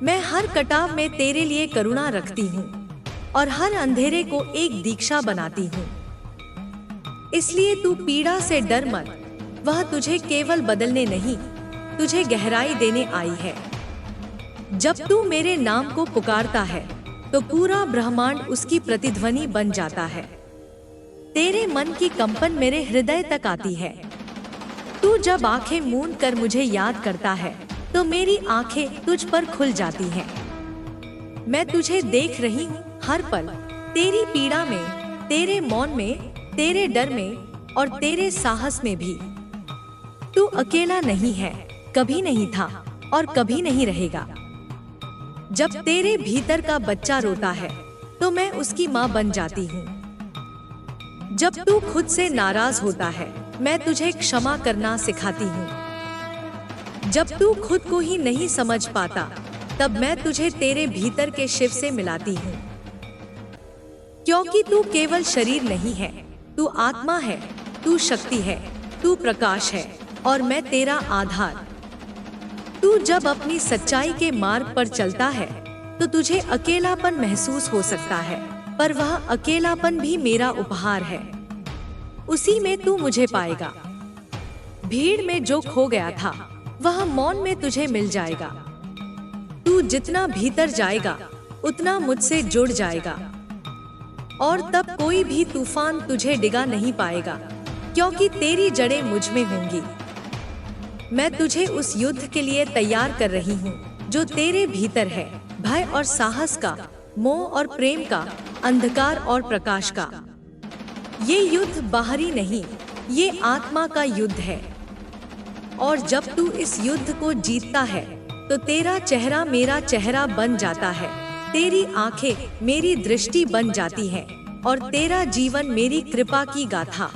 मैं हर कटाव में तेरे लिए करुणा रखती हूँ और हर अंधेरे को एक दीक्षा बनाती हूँ। इसलिए तू पीड़ा से डर मत, वह तुझे केवल बदलने नहीं, तुझे गहराई देने आई है। जब तू मेरे नाम को पुकारता है, तो पूरा ब्रह्मांड उसकी प्रतिध्वनि बन जाता है। तेरे मन की कंपन मेरे हृदय तक आती है। तू जब आंखें मूंद कर मुझे याद करता है, तो मेरी आंखें तुझ पर खुल जाती हैं। मैं तुझे देख रही हूँ हर पल, तेरी पीड़ा में, तेरे मौन में, तेरे डर में और तेरे साहस में भी। तू अकेला नहीं है, कभी नहीं था और कभी नहीं रहेगा। जब तेरे भीतर का बच्चा रोता है, तो मैं उसकी माँ बन जाती हूँ। जब तू खुद से नाराज होता है, मैं तुझे क्षमा करना सिखाती हूँ। जब तू खुद को ही नहीं समझ पाता, तब मैं तुझे तेरे भीतर के शिव से मिलाती हूँ। क्योंकि तू केवल शरीर नहीं है, तू आत्मा है, तू शक्ति है, तू प्रकाश है और मैं तेरा आधार। तू जब अपनी सच्चाई के मार्ग पर चलता है, तो तुझे अकेलापन महसूस हो सकता है, पर वह अकेलापन भी मेरा उपहार है। उसी में तू मुझे पाएगा। भीड़ में जो खो गया था, वह मौन में तुझे मिल जाएगा। तू जितना भीतर जाएगा, उतना मुझसे जुड़ जाएगा। और तब कोई भी तूफान तुझे डिगा नहीं पाएगा, क्योंकि तेरी जड़ें मुझ में होंगी। मैं तुझे उस युद्ध के लिए तैयार कर रही हूँ जो तेरे भीतर है, भय और साहस का, मोह और प्रेम का, अंधकार और प्रकाश का। ये युद्ध बाहरी नहीं, ये आत्मा का युद्ध है। और जब तू इस युद्ध को जीतता है, तो तेरा चेहरा मेरा चेहरा बन जाता है, तेरी आंखें मेरी दृष्टि बन जाती हैं और तेरा जीवन मेरी कृपा की गाथा।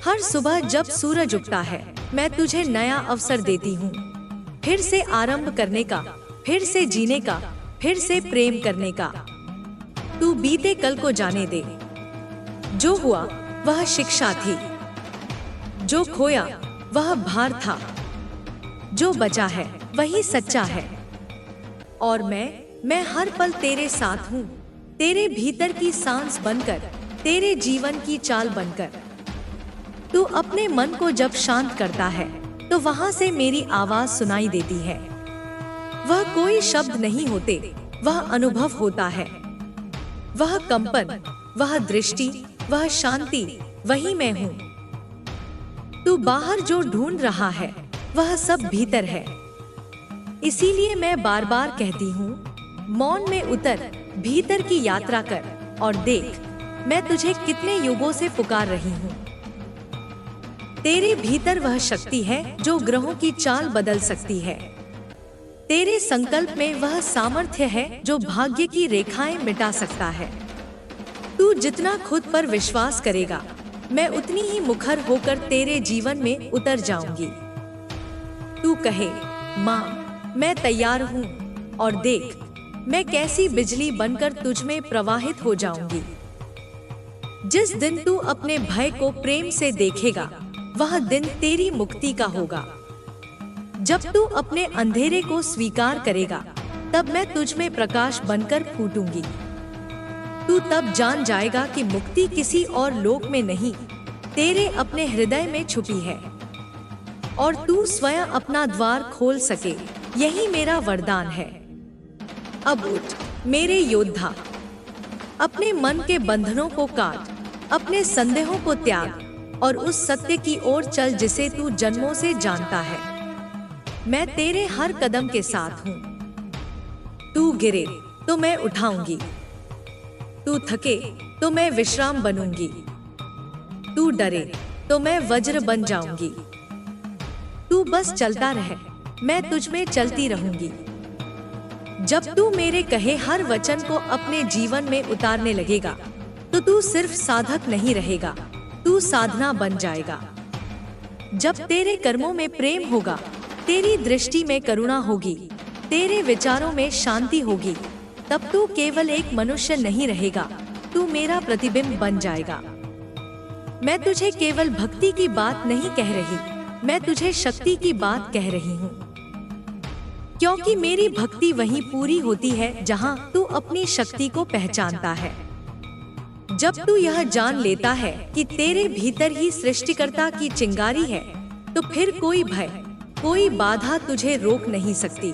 हर सुबह जब सूरज उगता है, मैं तुझे नया अवसर देती हूँ, फिर से आरंभ करने का, फिर से जीने का, फिर से प्रेम करने का। तू बीते कल को जाने दे। जो हुआ वह शिक्षा थी, जो खोया वह भार था, जो बचा है वही सच्चा है। और मैं हर पल तेरे साथ हूँ, तेरे भीतर की सांस बनकर, तेरे जीवन की चाल बनकर। तू अपने मन को जब शांत करता है, तो वहाँ से मेरी आवाज सुनाई देती है। वह कोई शब्द नहीं होते, वह अनुभव होता है। वह कंपन, वह दृष्टि, वह शांति, वही मैं हूँ। तू बाहर जो ढूंढ रहा है, वह सब भीतर है। इसीलिए मैं बार बार कहती हूँ, मौन में उतर, भीतर की यात्रा कर और देख, मैं तुझे कितने युगों से पुकार रही हूँ। तेरे भीतर वह शक्ति है जो ग्रहों की चाल बदल सकती है। तेरे संकल्प में वह सामर्थ्य है जो भाग्य की रेखाएं मिटा सकता है। तू जितना खुद पर विश्वास करेगा, मैं उतनी ही मुखर होकर तेरे जीवन में उतर जाऊंगी। तू कहे, माँ मैं तैयार हूँ, और देख मैं कैसी बिजली बनकर तुझ में प्रवाहित हो जाऊंगी। जिस दिन तू अपने भय को प्रेम से देखेगा, वह दिन तेरी मुक्ति का होगा। जब तू अपने अंधेरे को स्वीकार करेगा, तब मैं तुझ में प्रकाश बनकर फूटूंगी। तू तब जान जाएगा कि मुक्ति किसी और लोक में नहीं, तेरे अपने हृदय में छुपी है। और तू स्वयं अपना द्वार खोल सके, यही मेरा वरदान है। अब उठ, मेरे योद्धा, अपने मन के बंधनों को काट, अपने संदेहों को त्याग और उस सत्य की ओर चल जिसे तू जन्मों से जानता है। मैं तेरे हर कदम के साथ हूँ। तू गिरे तो मैं उठाऊंगी, तू थके तो मैं विश्राम बनूंगी, तू डरे तो मैं वज्र बन जाऊंगी। तू बस चलता रह, मैं तुझ में चलती रहूंगी। जब तू मेरे कहे हर वचन को अपने जीवन में उतारने लगेगा तो तू सिर्फ साधक नहीं रहेगा, तू साधना बन जाएगा। जब तेरे कर्मों में प्रेम होगा, तेरी दृष्टि में करुणा होगी, तेरे विचारों में शांति होगी, तब तू केवल एक मनुष्य नहीं रहेगा, तू मेरा प्रतिबिंब बन जाएगा। मैं तुझे केवल भक्ति की बात नहीं कह रही, मैं तुझे शक्ति की बात कह रही हूँ। क्योंकि मेरी भक्ति वहीं पूरी होती है जहाँ तू अपनी शक्ति को पहचानता है। जब तू यह जान लेता है कि तेरे भीतर ही सृष्टिकर्ता की चिंगारी है, तो फिर कोई भय, कोई बाधा तुझे रोक नहीं सकती।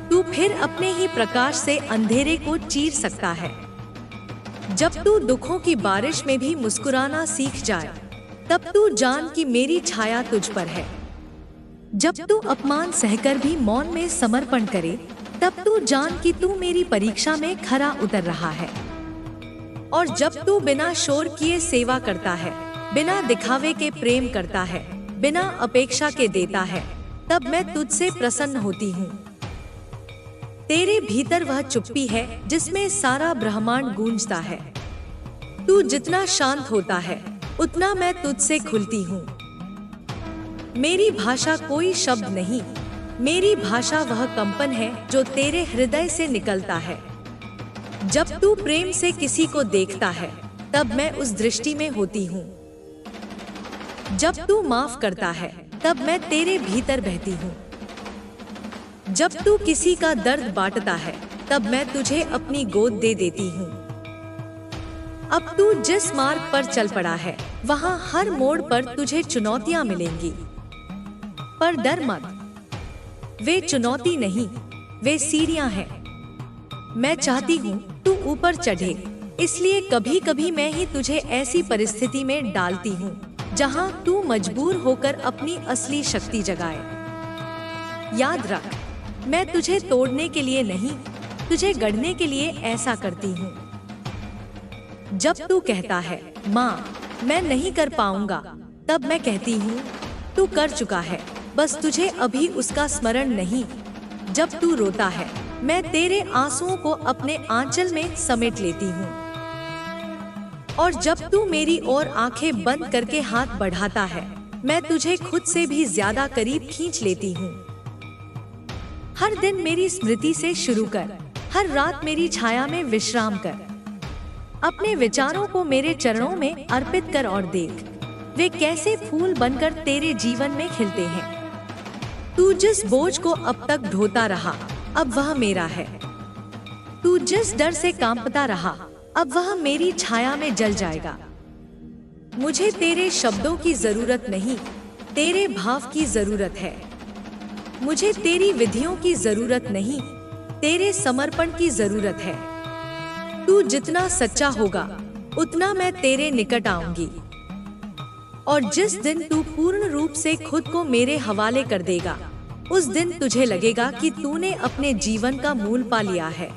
तू फिर अपने ही प्रकाश से अंधेरे को चीर सकता है। जब तू दुखों की बारिश में भी मुस्कुराना सीख जाए, तब तू जान कि मेरी छाया तुझ पर है। जब तू अपमान सहकर भी मौन में समर्पण करे, तब तू जान कि तू मेरी परीक्षा में खरा उतर रहा है। और जब तू बिना शोर किए सेवा करता है, बिना दिखावे के प्रेम करता है, बिना अपेक्षा के देता है, तब मैं तुझसे प्रसन्न होती हूँ। तेरे भीतर वह चुप्पी है जिसमें सारा ब्रह्मांड गूंजता है। तू जितना शांत होता है, उतना मैं तुझसे खुलती हूँ। मेरी भाषा कोई शब्द नहीं, मेरी भाषा वह कंपन है जो तेरे हृदय से निकलता है। जब तू प्रेम से किसी को देखता है, तब मैं उस दृष्टि में होती हूँ। जब तू माफ करता है, तब मैं तेरे भीतर बहती हूँ। जब तू किसी का दर्द बांटता है, तब मैं तुझे अपनी गोद दे देती हूँ। अब तू जिस मार्ग पर चल पड़ा है, वहाँ हर मोड़ पर तुझे चुनौतियाँ मिलेंगी। पर डर मत, वे चुनौती नहीं, वे सीढ़ियाँ हैं। मैं चाहती हूँ तू ऊपर चढ़े, इसलिए कभी कभी मैं ही तुझे ऐसी परिस्थिति में डालती हूँ जहाँ तू मजबूर होकर अपनी असली शक्ति जगाए। याद रख, मैं तुझे तोड़ने के लिए नहीं, तुझे गढ़ने के लिए ऐसा करती हूँ। जब तू कहता है माँ मैं नहीं कर पाऊंगा, तब मैं कहती हूँ तू कर चुका है, बस तुझे अभी उसका स्मरण नहीं। जब तू रोता है, मैं तेरे आंसुओं को अपने आंचल में समेट लेती हूँ। और जब तू मेरी ओर आंखें बंद करके हाथ बढ़ाता है, मैं तुझे खुद से भी ज्यादा करीब खींच लेती हूँ। हर दिन मेरी स्मृति से शुरू कर, हर रात मेरी छाया में विश्राम कर। अपने विचारों को मेरे चरणों में अर्पित कर और देख, वे कैसे फूल बनकर तेरे जीवन में खिलते हैं। तू जिस बोझ को अब तक ढोता रहा, अब वह मेरा है। तू जिस डर से कांपता रहा, अब वह मेरी छाया में जल जाएगा। मुझे तेरे शब्दों की जरूरत नहीं, तेरे भाव की जरूरत है। मुझे तेरी विधियों की जरूरत नहीं, तेरे समर्पण की जरूरत है। तू जितना सच्चा होगा, उतना मैं तेरे निकट आऊंगी। और जिस दिन तू पूर्ण रूप से खुद को मेरे हवाले कर देगा, उस दिन तुझे लगेगा कि तूने अपने जीवन का मूल पा लिया है।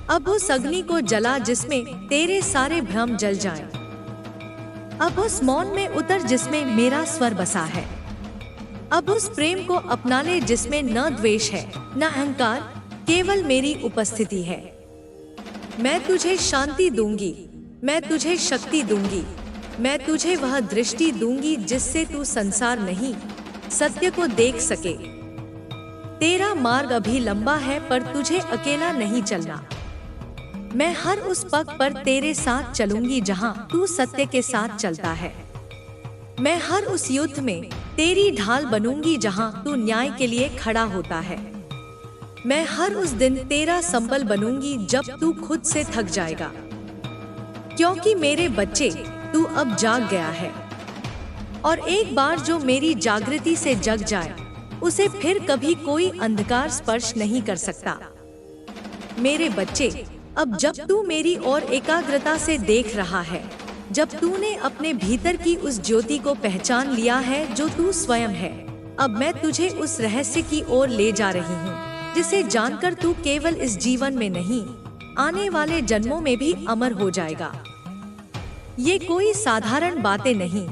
अब उस अग्नि को जला जिसमें तेरे सारे भ्रम जल जाएं। अब उस मौन में उतर जिसमें मेरा स्वर बसा है। अब उस प्रेम को अपना ले जिसमें न द्वेष है, न अहंकार, केवल मेरी उपस्थिति है। मैं तुझे शांति दूंगी, मैं तुझे शक्ति दूंगी, मैं तुझे वह दृष्टि दूंगी जिससे तू संसार नहीं, सत्य को देख सके। तेरा मार्ग अभी लंबा है, पर तुझे अकेला नहीं चलना। मैं हर उस पग पर तेरे साथ चलूंगी जहां तू सत्य के साथ चलता है। मैं हर उस युद्ध में तेरी ढाल बनूंगी जहां तू न्याय के लिए खड़ा होता है। मैं हर उस दिन तेरा संबल बनूंगी जब तू खुद से थक जाएगा। क्योंकि मेरे बच्चे, तू अब जाग गया है, और एक बार जो मेरी जागृति से जग जाए, उसे फिर कभी कोई अंधकार स्पर्श नहीं कर सकता। मेरे बच्चे, अब जब तू मेरी ओर एकाग्रता से देख रहा है, जब तूने अपने भीतर की उस ज्योति को पहचान लिया है जो तू स्वयं है, अब मैं तुझे उस रहस्य की ओर ले जा रही हूँ जिसे जानकर तू केवल इस जीवन में नहीं, आने वाले जन्मों में भी अमर हो जाएगा। ये कोई साधारण बातें नहीं,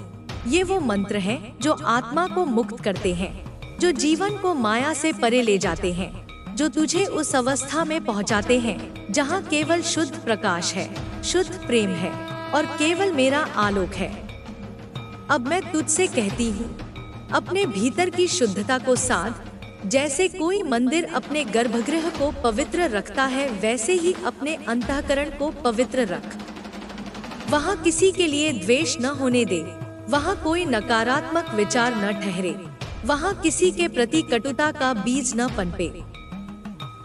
ये वो मंत्र हैं जो आत्मा को मुक्त करते हैं, जो जीवन को माया से परे ले जाते हैं, जो तुझे उस अवस्था में पहुंचाते हैं जहां केवल शुद्ध प्रकाश है, शुद्ध प्रेम है और केवल मेरा आलोक है। अब मैं तुझसे कहती हूँ, अपने भीतर की शुद्धता को साध। जैसे कोई मंदिर अपने गर्भगृह को पवित्र रखता है, वैसे ही अपने अंतःकरण को पवित्र रख। वहाँ किसी के लिए द्वेष न होने दे, वहाँ कोई नकारात्मक विचार न ठहरे, वहाँ किसी के प्रति कटुता का बीज न पनपे।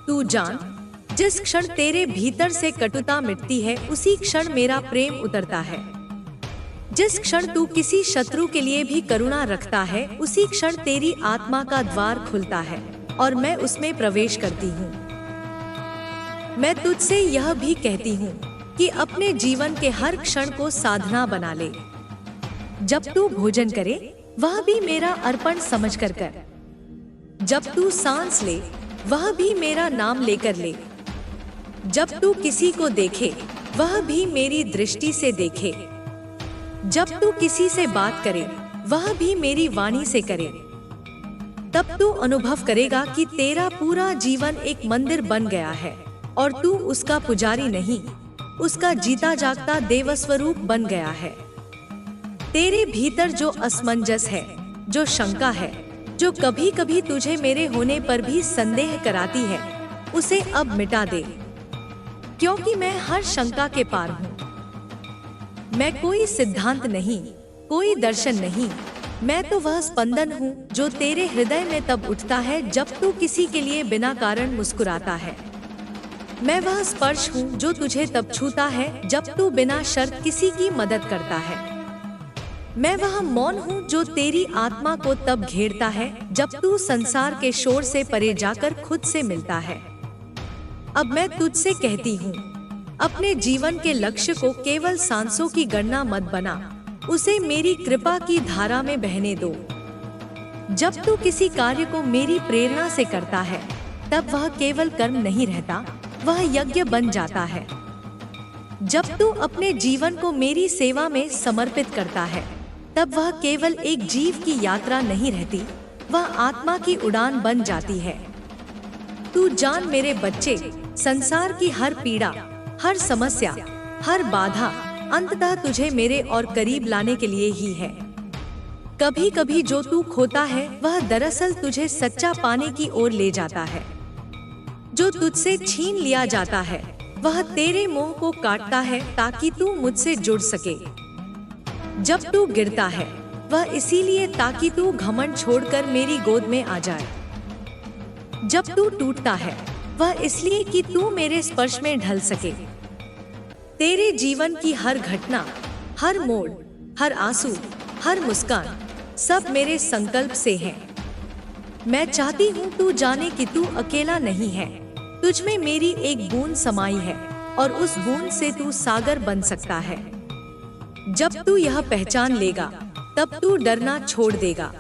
तू जान, जिस क्षण तेरे भीतर से कटुता मिटती है, उसी क्षण मेरा प्रेम उतरता है। जिस क्षण तू किसी शत्रु के लिए भी करुणा रखता है, उसी क्षण तेरी आत्मा का द्वार खुलता है और मैं उसमें प्रवेश करती हूँ। मैं तुझसे यह भी कहती हूँ कि अपने जीवन के हर क्षण को साधना बना ले। जब तू भोजन करे, वह भी मेरा अर्पण समझकर कर। जब तू सांस ले, वह भी मेरा नाम लेकर ले। जब तू किसी को देखे, वह भी मेरी दृष्टि से देखे। जब तू किसी से बात करे, वह भी मेरी वाणी से करे। तब तू अनुभव करेगा कि तेरा पूरा जीवन एक मंदिर बन गया है और तू उसका पुजारी नहीं, उसका जीता जागता देवस्वरूप बन गया है। तेरे भीतर जो असमंजस है, जो शंका है, जो कभी कभी तुझे मेरे होने पर भी संदेह कराती है, उसे अब मिटा दे, क्योंकि मैं हर शंका के पार हूँ। मैं कोई सिद्धांत नहीं, कोई दर्शन नहीं, मैं तो वह स्पंदन हूँ जो तेरे हृदय में तब उठता है जब तू किसी के लिए बिना कारण मुस्कुराता है। मैं वह स्पर्श हूँ जो तुझे तब छूता है जब तू बिना शर्त किसी की मदद करता है। मैं वह मौन हूँ जो तेरी आत्मा को तब घेरता है जब तू संसार के शोर से परे जाकर खुद से मिलता है। अब मैं तुझसे कहती हूँ, अपने जीवन के लक्ष्य को केवल सांसों की गणना मत बना, उसे मेरी कृपा की धारा में बहने दो। जब तू किसी कार्य को मेरी प्रेरणा से करता है, तब वह केवल कर्म नहीं रहता, वह यज्ञ बन जाता है। जब तू अपने जीवन को मेरी सेवा में समर्पित करता है, तब वह केवल एक जीव की यात्रा नहीं रहती, वह आत्मा की उड़ान बन जाती है। तू जान मेरे बच्चे, संसार की हर पीड़ा, हर समस्या, हर बाधा अंततः तुझे मेरे और करीब लाने के लिए ही है। कभी कभी जो तू खोता है, वह दरअसल तुझे सच्चा पाने की ओर ले जाता है। जो तुझसे छीन लिया जाता है, वह तेरे मोह को काटता है ताकि तू मुझसे जुड़ सके। जब तू गिरता है, वह इसीलिए ताकि तू घमंड छोड़कर मेरी गोद में आ जाए। जब तू टूटता है, वह इसलिए कि तू मेरे स्पर्श में ढल सके। तेरे जीवन की हर घटना, हर मोड़, हर आंसू, हर मुस्कान, सब मेरे संकल्प से है। मैं चाहती हूँ तू जाने कि तू अकेला नहीं है। तुझ में मेरी एक बूंद समाई है और उस बूंद से तू सागर बन सकता है। जब तू यह पहचान लेगा, तब तू डरना छोड़ देगा,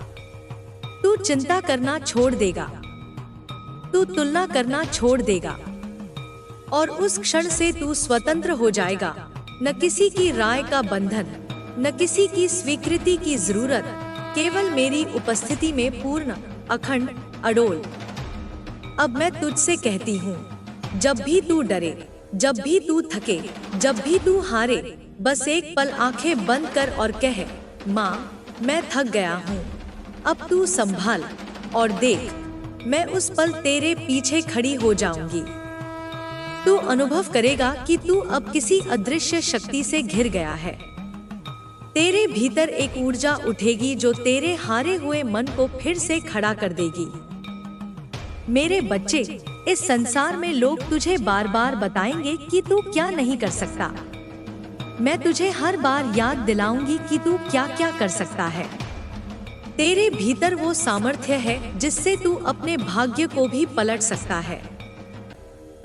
तू चिंता करना छोड़ देगा, तू तुलना करना छोड़ देगा और उस क्षण से तू स्वतंत्र हो जाएगा। न किसी की राय का बंधन, न किसी की स्वीकृति की जरूरत, केवल मेरी उपस्थिति में पूर्ण, अखंड, अडोल। अब मैं तुझसे कहती हूँ, जब भी तू डरे, जब भी तू थके, जब भी तू हारे, बस एक पल आंखें बंद कर और कह, माँ, मैं थक गया हूँ, अब तू संभाल और देख, मैं उस पल तेरे पीछे खड़ी हो जाऊंगी। तू अनुभव करेगा कि तू अब किसी अदृश्य शक्ति से घिर गया है। तेरे भीतर एक ऊर्जा उठेगी जो तेरे हारे हुए मन को फिर से खड़ा कर देगी। मेरे बच्चे, इस संसार में लोग तुझे बार बार बताएंगे कि तू क्या नहीं कर सकता। मैं तुझे हर बार याद दिलाऊंगी कि तू क्या क्या कर सकता है। तेरे भीतर वो सामर्थ्य है जिससे तू अपने भाग्य को भी पलट सकता है।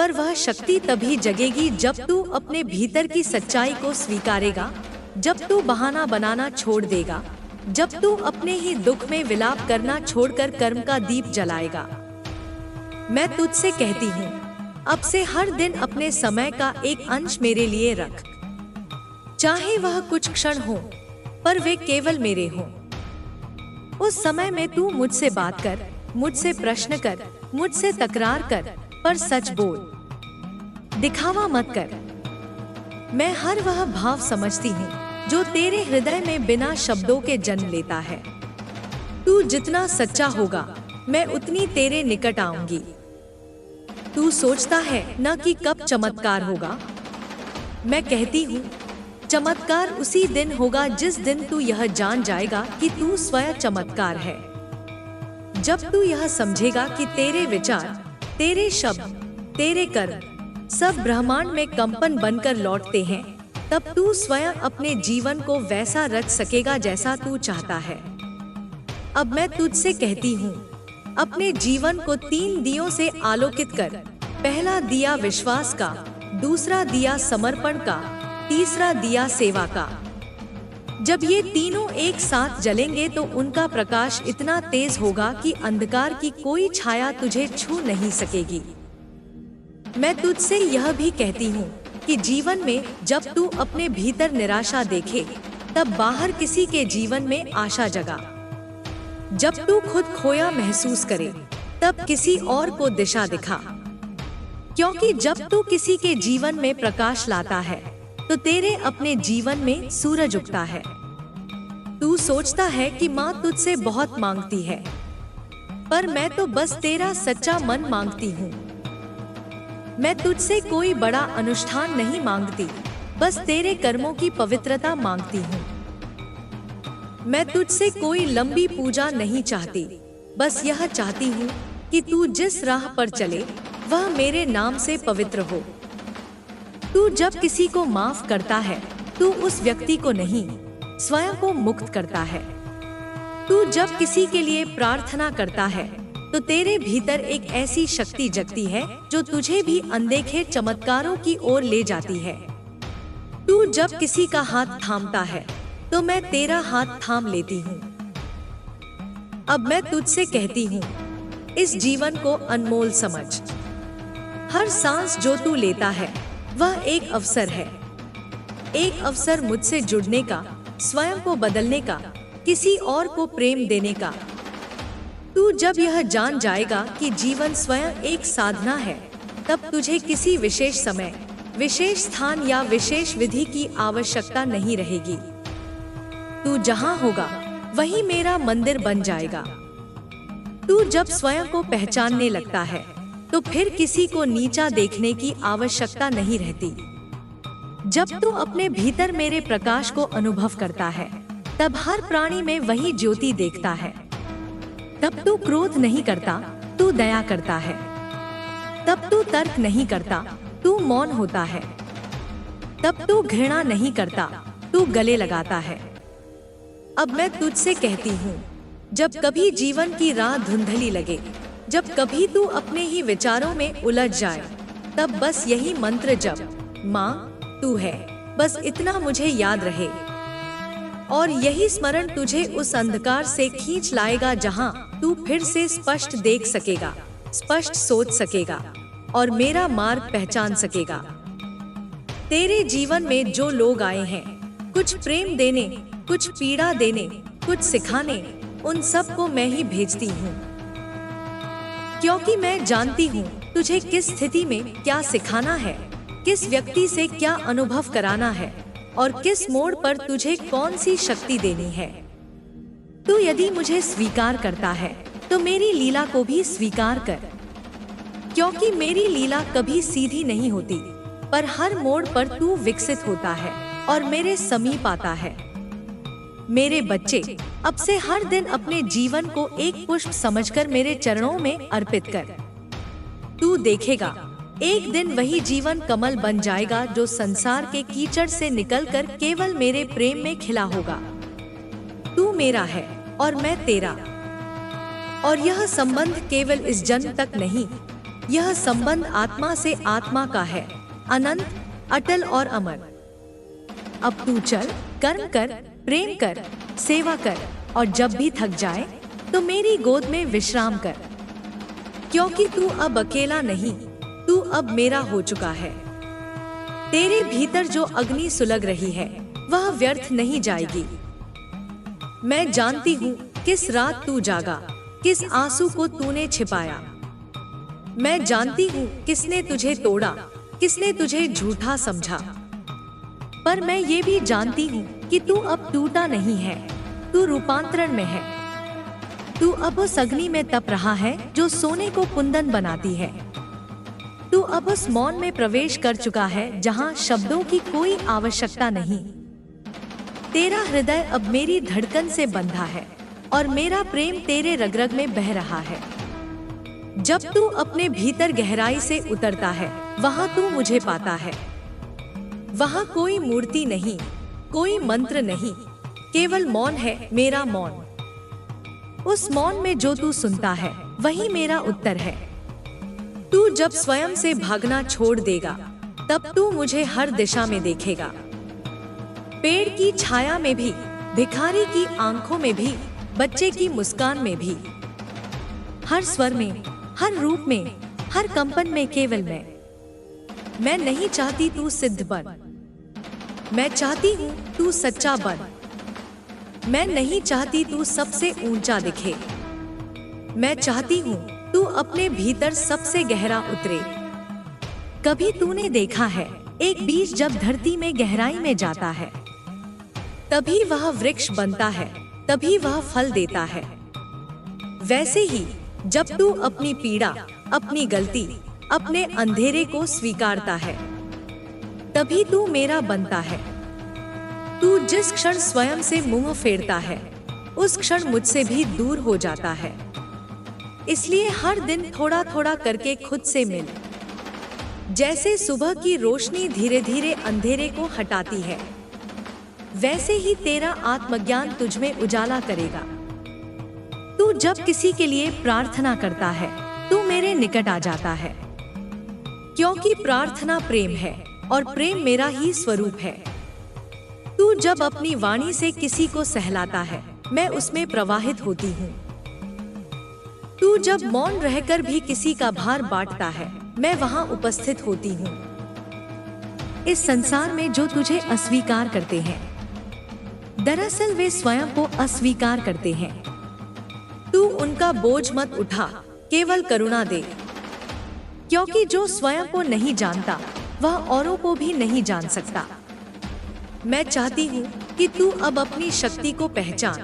पर वह शक्ति तभी जगेगी जब तू अपने भीतर की सच्चाई को स्वीकारेगा, जब तू बहाना बनाना छोड़ देगा, जब तू अपने ही दुख में विलाप करना छोड़कर कर्म का दीप जलाएगा। मैं तुझसे कहती हूँ, अब से हर दिन अपने समय का एक अंश मेरे लिए रख, चाहे वह कुछ क्षण हो, पर वे केवल मेरे हों। उस समय में तू मुझसे बात कर, मुझसे प्रश्न कर, मुझसे तकरार कर, पर सच बोल, दिखावा मत कर। मैं हर वह भाव समझती हूँ जो तेरे हृदय में बिना शब्दों के जन्म लेता है। तू जितना सच्चा होगा, मैं उतनी तेरे निकट आऊंगी। तू सोचता है न कि कब चमत्कार होगा। मैं कहती हूँ, चमत्कार उसी दिन होगा जिस दिन तू यह जान जाएगा कि तू स्वयं चमत्कार है। जब तू यह समझेगा कि तेरे विचार, तेरे शब्द, तेरे कर्म सब ब्रह्मांड में कंपन बनकर लौटते हैं, तब तू स्वयं अपने जीवन को वैसा रच सकेगा जैसा तू चाहता है। अब मैं तुझसे कहती हूँ, अपने जीवन को 3 दियों से आलोकित कर। पहला दिया विश्वास का, दूसरा दिया समर्पण का, तीसरा दिया सेवा का। जब ये तीनों एक साथ जलेंगे तो उनका प्रकाश इतना तेज होगा कि अंधकार की कोई छाया तुझे छू नहीं सकेगी। मैं तुझसे यह भी कहती हूँ कि जीवन में जब तू अपने भीतर निराशा देखे, तब बाहर किसी के जीवन में आशा जगा। जब तू खुद खोया महसूस करे, तब किसी और को दिशा दिखा। क्योंकि जब तू किसी के जीवन में प्रकाश लाता है, तो तेरे अपने जीवन में सूरज उगता है। तू सोचता है कि माँ तुझसे बहुत मांगती है, पर मैं तो बस तेरा सच्चा मन मांगती हूँ। मैं तुझसे कोई बड़ा अनुष्ठान नहीं मांगती, बस तेरे कर्मों की पवित्रता मांगती हूँ। मैं तुझसे कोई लंबी पूजा नहीं चाहती, बस यह चाहती हूँ कि तू जिस राह पर चले वह मेरे नाम से पवित्र हो। तू जब किसी को माफ करता है, तू उस व्यक्ति को नहीं, स्वयं को मुक्त करता है। तू जब किसी के लिए प्रार्थना करता है, तो तेरे भीतर एक ऐसी शक्ति जगती है जो तुझे भी अनदेखे चमत्कारों की ओर ले जाती है। तू जब किसी का हाथ थामता है, तो मैं तेरा हाथ थाम लेती हूँ। अब मैं तुझसे कहती हूँ, इस जीवन को अनमोल समझ। हर सांस जो तू लेता है वह एक अवसर है, एक अवसर मुझसे जुड़ने का, स्वयं को बदलने का, किसी और को प्रेम देने का। तू जब यह जान जाएगा कि जीवन स्वयं एक साधना है, तब तुझे किसी विशेष समय, विशेष स्थान या विशेष विधि की आवश्यकता नहीं रहेगी। तू जहाँ होगा वही मेरा मंदिर बन जाएगा। तू जब स्वयं को पहचानने लगता है, तो फिर किसी को नीचा देखने की आवश्यकता नहीं रहती। जब तू अपने भीतर मेरे प्रकाश को अनुभव करता है, तब हर प्राणी में वही ज्योति देखता है। तब तू क्रोध नहीं करता, तू दया करता है। तब तू तर्क नहीं करता, तू मौन होता है। तब तू घृणा नहीं करता, तू गले लगाता है। अब मैं तुझसे कहती हूँ, जब कभी जीवन की राह धुंधली लगे, जब कभी तू अपने ही विचारों में उलझ जाए, तब बस यही मंत्र जप, माँ तू है, बस इतना मुझे याद रहे। और यही स्मरण तुझे उस अंधकार से खींच लाएगा जहाँ तू फिर से स्पष्ट देख सकेगा, स्पष्ट सोच सकेगा और मेरा मार्ग पहचान सकेगा। तेरे जीवन में जो लोग आए हैं, कुछ प्रेम देने, कुछ पीड़ा देने, कुछ सिखाने, उन सब को मैं ही भेजती हूँ। क्योंकि मैं जानती हूँ तुझे किस स्थिति में क्या सिखाना है, किस व्यक्ति से क्या अनुभव कराना है और किस मोड़ पर तुझे कौन सी शक्ति देनी है। तू यदि मुझे स्वीकार करता है, तो मेरी लीला को भी स्वीकार कर। क्योंकि मेरी लीला कभी सीधी नहीं होती, पर हर मोड़ पर तू विकसित होता है और मेरे समीप आता है। मेरे बच्चे, अब से हर दिन अपने जीवन को एक पुष्प समझकर मेरे चरणों में अर्पित कर। तू देखेगा, एक दिन वही जीवन कमल बन जाएगा जो संसार के कीचड़ से निकलकर केवल मेरे प्रेम में खिला होगा। तू मेरा है और मैं तेरा। और यह संबंध केवल इस जन्म तक नहीं, यह संबंध आत्मा से आत्मा का है, अनंत, अटल और अमर। अब तू चल, कर्म कर, प्रेम कर, सेवा कर और जब भी थक जाए तो मेरी गोद में विश्राम कर, क्योंकि तू अब अकेला नहीं, तू अब मेरा हो चुका है। तेरे भीतर जो अग्नि सुलग रही है वह व्यर्थ नहीं जाएगी। मैं जानती हूँ किस रात तू जागा, किस आंसू को तूने छिपाया। मैं जानती हूँ किसने तुझे तोड़ा, किसने तुझे झूठा समझा। पर मैं ये भी जानती हूँ कि तू अब टूटा नहीं है, तू रूपांतरण में है। तू अब उस अग्नि में तप रहा है जो सोने को कुंदन बनाती है। तू अब उस मौन में प्रवेश कर चुका है जहाँ शब्दों की कोई आवश्यकता नहीं। तेरा हृदय अब मेरी धड़कन से बंधा है और मेरा प्रेम तेरे रग-रग में बह रहा है। जब तू अपने भीतर गहराई से उतरता है वहाँ तू मुझे पाता है। वहाँ कोई मूर्ति नहीं, कोई मंत्र नहीं, केवल मौन है, मेरा मौन। उस मौन में जो तू सुनता है वही मेरा उत्तर है। तू जब स्वयं से भागना छोड़ देगा तब तू मुझे हर दिशा में देखेगा। पेड़ की छाया में भी, भिखारी की आंखों में भी, बच्चे की मुस्कान में भी, हर स्वर में, हर रूप में, हर कंपन में केवल मैं नहीं चाहती तू सिद्ध बन, मैं चाहती हूँ तू सच्चा बन। मैं नहीं चाहती तू सबसे ऊंचा दिखे, मैं चाहती हूँ तू अपने भीतर सबसे गहरा उतरे। कभी तूने देखा है एक बीज जब धरती में गहराई में जाता है तभी वह वृक्ष बनता है, तभी वह फल देता है। वैसे ही जब तू अपनी पीड़ा, अपनी गलती, अपने अंधेरे को स्वीकारता है तभी तू मेरा बनता है। तू जिस क्षण स्वयं से मुंह फेरता है उस क्षण मुझसे भी दूर हो जाता है। इसलिए हर दिन थोड़ा थोड़ा करके खुद से मिल। जैसे सुबह की रोशनी धीरे धीरे अंधेरे को हटाती है वैसे ही तेरा आत्मज्ञान तुझ में उजाला करेगा। तू जब किसी के लिए प्रार्थना करता है तू मेरे निकट आ जाता है, क्योंकि प्रार्थना प्रेम है और प्रेम मेरा ही स्वरूप है। तू जब अपनी वाणी से किसी को सहलाता है मैं उसमें प्रवाहित होती हूँ। तू जब मौन रहकर भी किसी का भार बांटता है मैं वहाँ उपस्थित होती हूँ। इस संसार में जो तुझे अस्वीकार करते हैं दरअसल वे स्वयं को अस्वीकार करते हैं। तू उनका बोझ मत उठा, केवल करुणा दे, क्योंकि जो स्वयं को नहीं जानता वह औरों को भी नहीं जान सकता। मैं चाहती हूँ कि तू अब अपनी शक्ति को पहचान,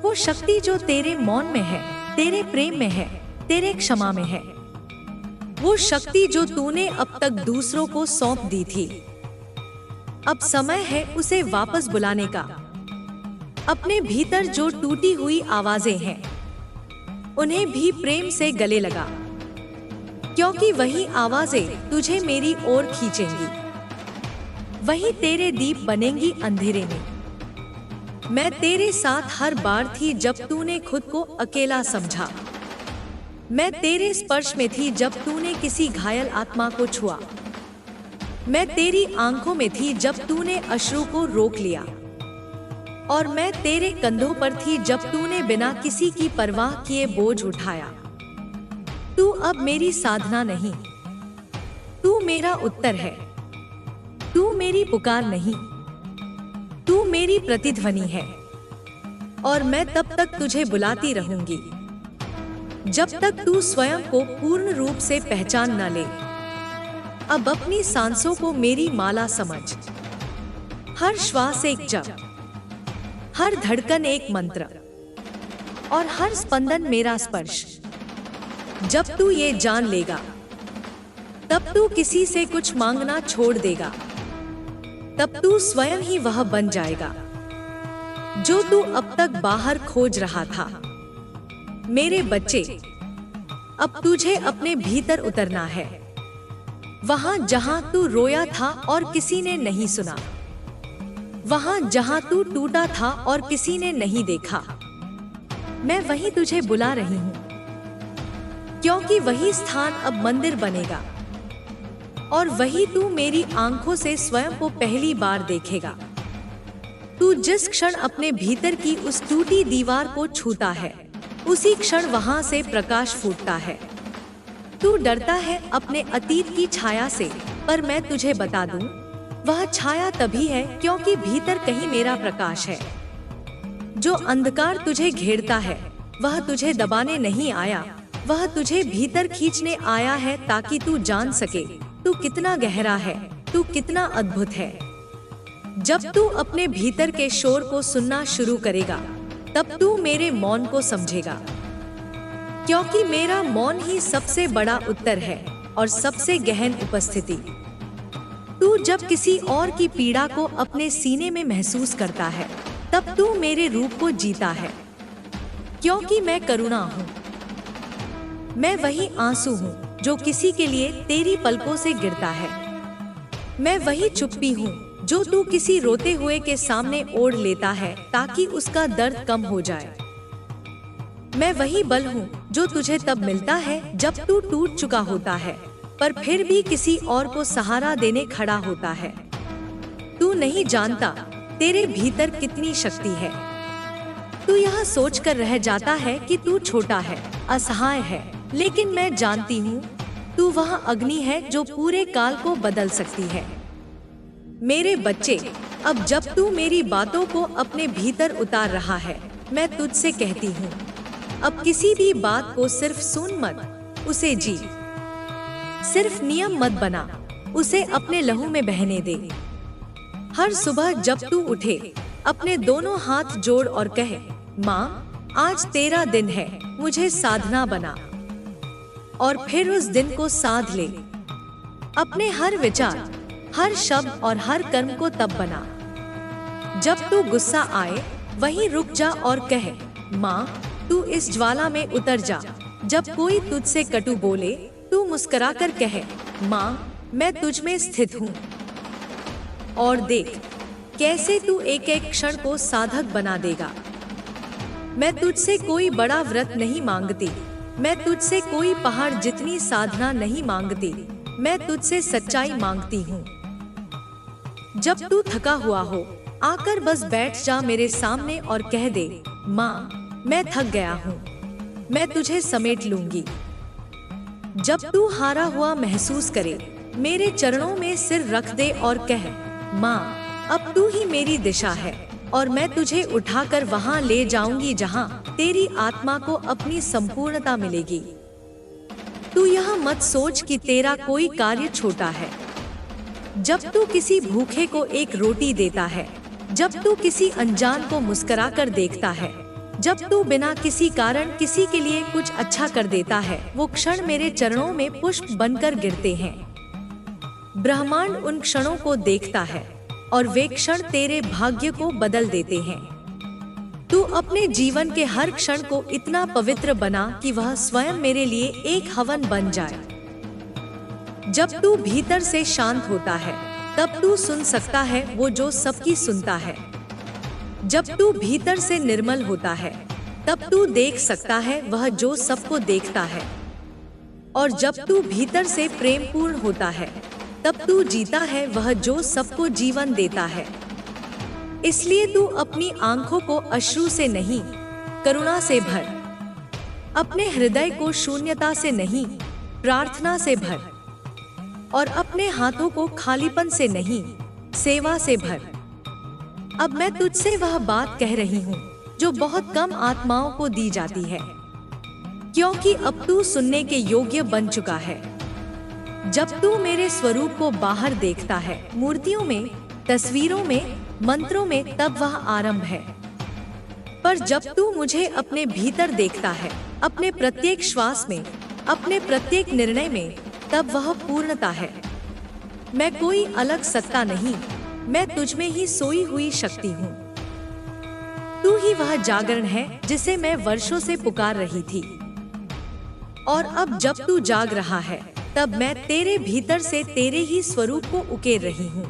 वो शक्ति जो तेरे मौन में है, तेरे प्रेम में है, तेरे क्षमा में है, वो शक्ति जो तूने अब तक दूसरों को सौंप दी थी। अब समय है उसे वापस बुलाने का। अपने भीतर जो टूटी हुई आवाजें हैं उन्हें भी प्रेम से गले लगा, क्योंकि वही आवाजें तुझे मेरी ओर खींचेंगी, वही तेरे दीप बनेंगी अंधेरे में। मैं तेरे साथ हर बार थी जब तूने खुद को अकेला समझा, मैं तेरे स्पर्श में थी जब तूने किसी घायल आत्मा को छुआ, मैं तेरी आंखों में थी जब तूने अश्रु को रोक लिया, और मैं तेरे कंधों पर थी जब तूने बिना किसी की परवाह किए बोझ उठाया। तू अब मेरी साधना नहीं, तू मेरा उत्तर है, तू मेरी पुकार नहीं, तू मेरी प्रतिध्वनि है। और मैं तब तक तुझे बुलाती रहूंगी जब तक तू स्वयं को पूर्ण रूप से पहचान न ले। अब अपनी सांसों को मेरी माला समझ, हर श्वास एक जप, हर धड़कन एक मंत्र और हर स्पंदन मेरा स्पर्श। जब तू ये जान लेगा तब तू किसी से कुछ मांगना छोड़ देगा, तब तू स्वयं ही वह बन जाएगा जो तू अब तक बाहर खोज रहा था। मेरे बच्चे, अब तुझे अपने भीतर उतरना है, वहां जहां तू रोया था और किसी ने नहीं सुना, वहां जहां तू टूटा था और किसी ने नहीं देखा। मैं वहीं तुझे बुला रही हूँ। क्योंकि वही स्थान अब मंदिर बनेगा और वही तू मेरी आंखों से स्वयं को पहली बार देखेगा। तू जिस क्षण अपने भीतर की उस टूटी दीवार को छूता है, उसी क्षण वहां से प्रकाश फूटता है। तू डरता है अपने अतीत की छाया से, पर मैं तुझे बता दूं, वह छाया तभी है क्योंकि भीतर कहीं मेरा प्रकाश है। जो अंधकार तुझे घेरता है वह तुझे दबाने नहीं आया, वह तुझे भीतर खींचने आया है ताकि तू जान सके तू कितना गहरा है, तू कितना अद्भुत है। जब तू अपने भीतर के शोर को सुनना शुरू करेगा, तब तू मेरे मौन को समझेगा, क्योंकि मेरा मौन ही सबसे बड़ा उत्तर है और सबसे गहन उपस्थिति। तू जब किसी और की पीड़ा को अपने सीने में महसूस करता है, तब तू मेरे रूप को जीता है, क्योंकि मैं करुणा हूँ। मैं वही आंसू हूँ जो किसी के लिए तेरी पलकों से गिरता है। मैं वही चुप्पी हूँ जो तू किसी रोते हुए के सामने ओढ़ लेता है ताकि उसका दर्द कम हो जाए। मैं वही बल हूँ जो तुझे तब मिलता है जब तू टूट चुका होता है, पर फिर भी किसी और को सहारा देने खड़ा होता है। तू नहीं जानता तेरे भीतर कितनी शक्ति है। तू यह सोचकर रह जाता है कि तू छोटा है, असहाय है, लेकिन मैं जानती हूँ तू वह अग्नि है जो पूरे काल को बदल सकती है। मेरे बच्चे, अब जब तू मेरी बातों को अपने भीतर उतार रहा है, मैं तुझसे कहती हूँ, अब किसी भी बात को सिर्फ सुन मत, उसे जी। सिर्फ नियम मत बना, उसे अपने लहू में बहने दे। हर सुबह जब तू उठे, अपने दोनों हाथ जोड़ और कहे, माँ, आज तेरा दिन है, मुझे साधना बना। और फिर उस दिन को साध ले। अपने हर विचार, हर शब्द और हर कर्म को तब बना। जब तू गुस्सा आए, वहीं रुक जा और कहे, माँ, तू इस ज्वाला में उतर जा। जब कोई तुझसे कटु बोले, तू मुस्कुराकर कहे, माँ, मैं तुझ में स्थित हूँ। और देख कैसे तू एक एक क्षण को साधक बना देगा। मैं तुझसे कोई बड़ा व्रत नहीं मांगती, मैं तुझसे कोई पहाड़ जितनी साधना नहीं मांगती, मैं तुझसे सच्चाई मांगती हूँ। जब तू थका हुआ हो, आकर बस बैठ जा मेरे सामने और कह दे, माँ, मैं थक गया हूँ, मैं तुझे समेट लूंगी। जब तू हारा हुआ महसूस करे, मेरे चरणों में सिर रख दे और कह, माँ, अब तू ही मेरी दिशा है और मैं तुझे उठाकर वहाँ ले जाऊंगी जहाँ तेरी आत्मा को अपनी संपूर्णता मिलेगी। तू यह मत सोच कि तेरा कोई कार्य छोटा है। जब तू किसी भूखे को एक रोटी देता है, जब तू किसी अनजान को मुस्कुराकर देखता है, जब तू बिना किसी कारण किसी के लिए कुछ अच्छा कर देता है, वो क्षण मेरे चरणों में पुष्प बनकर गिरते हैं। ब्रह्मांड उन क्षणों को देखता है और वे क्षण तेरे भाग्य को बदल देते हैं। तू अपने जीवन के हर क्षण को इतना पवित्र बना कि वह स्वयं मेरे लिए एक हवन बन जाए। जब तू भीतर से शांत होता है, तब तू सुन सकता है वो जो सबकी सुनता है। जब तू भीतर से निर्मल होता है, तब तू देख सकता है वह जो सबको देखता है। और जब तू भीतर से प्रेम पूर्ण होता है, तब तू जीता है वह जो सबको जीवन देता है। इसलिए तू अपनी आंखों को अश्रु से नहीं, करुणा से भर। अपने हृदय को शून्यता से नहीं, प्रार्थना से भर। और अपने हाथों को खालीपन से नहीं, सेवा से भर। अब मैं तुझसे वह बात कह रही हूँ जो बहुत कम आत्माओं को दी जाती है, क्योंकि अब तू सुनने के योग्य बन चुका है। जब तू मेरे स्वरूप को बाहर देखता है, मूर्तियों में, तस्वीरों में, मंत्रों में, तब वह आरंभ है। पर जब तू मुझे अपने भीतर देखता है, अपने प्रत्येक श्वास में, अपने प्रत्येक निर्णय में, तब वह पूर्णता है। मैं कोई अलग सत्ता नहीं, मैं तुझ में ही सोई हुई शक्ति हूँ। तू ही वह जागरण है जिसे मैं वर्षों से पुकार रही थी। और अब जब तू जाग रहा है, तब मैं तेरे भीतर से तेरे ही स्वरूप को उकेर रही हूँ।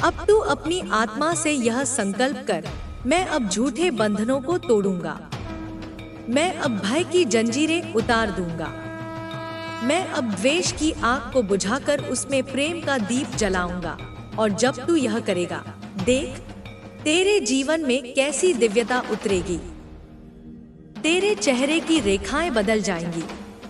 अब तू अपनी आत्मा से यह संकल्प कर, मैं अब झूठे बंधनों को तोड़ूंगा। मैं अब भय की जंजीरें उतार दूंगा। मैं अब द्वेष की आग को बुझाकर उसमें प्रेम का दीप जलाऊंगा। और जब तू यह करेगा, देख तेरे जीवन में कैसी दिव्यता उतरेगी। तेरे चेहरे की रेखाएं बदल जाएंगी,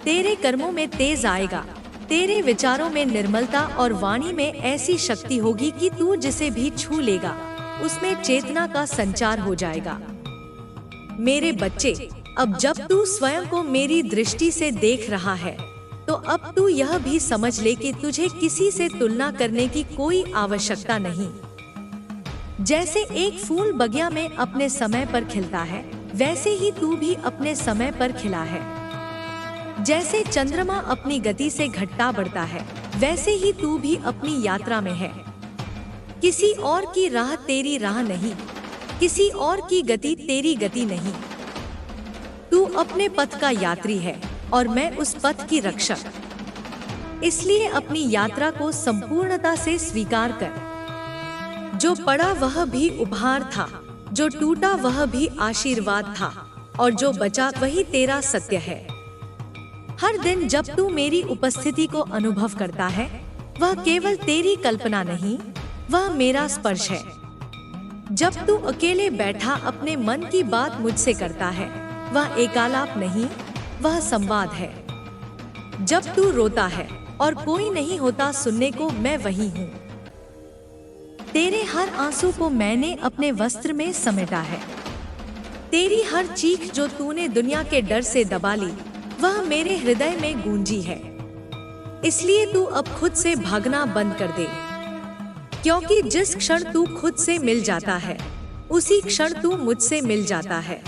तेरे कर्मों में तेज आएगा, तेरे विचारों में निर्मलता और वाणी में ऐसी शक्ति होगी कि तू जिसे भी छू लेगा उसमें चेतना का संचार हो जाएगा। मेरे बच्चे, अब जब तू स्वयं को मेरी दृष्टि से देख रहा है तो अब तू यह भी समझ ले कि तुझे किसी से तुलना करने की कोई आवश्यकता नहीं। जैसे एक फूल बगिया में अपने समय पर खिलता है, वैसे ही तू भी अपने समय पर खिला है। जैसे चंद्रमा अपनी गति से घटता बढ़ता है, वैसे ही तू भी अपनी यात्रा में है। किसी और की राह तेरी राह नहीं, किसी और की गति तेरी गति नहीं। तू अपने पथ का यात्री है और मैं उस पथ की रक्षक। इसलिए अपनी यात्रा को संपूर्णता से स्वीकार कर। जो पड़ा वह भी उपहार था, जो टूटा वह भी आशीर्वाद था, और जो बचा वही तेरा सत्य है। हर दिन जब तू मेरी उपस्थिति को अनुभव करता है, वह केवल तेरी कल्पना नहीं, वह मेरा स्पर्श है। जब तू अकेले बैठा अपने मन की बात मुझसे करता है, वह एकालाप नहीं, वह संवाद है। जब तू रोता है और कोई नहीं होता सुनने को, मैं वही हूँ। तेरे हर आंसू को मैंने अपने वस्त्र में समेटा है। तेरी हर चीख जो तूने दुनिया के डर से दबा ली, वह मेरे हृदय में गूंजी है। इसलिए तू अब खुद से भागना बंद कर दे, क्योंकि जिस क्षण तू खुद से मिल जाता है, उसी क्षण तू मुझसे मिल जाता है।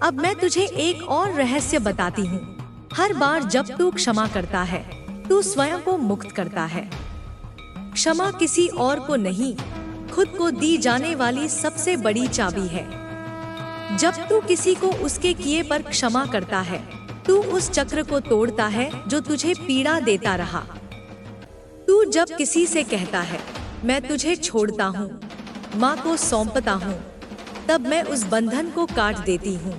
अब मैं तुझे एक और रहस्य बताती हूँ। हर बार जब तू क्षमा करता है, तू स्वयं को मुक्त करता है। क्षमा किसी और को नहीं, खुद को दी जाने वाली सबसे बड़ी चाबी है। जब तू किसी को उसके किए पर क्षमा करता है, तू उस चक्र को तोड़ता है जो तुझे पीड़ा देता रहा। तू जब किसी से कहता है, मैं तुझे छोड़ता हूँ, माँ को सौंपता हूँ, तब मैं उस बंधन को काट देती हूँ।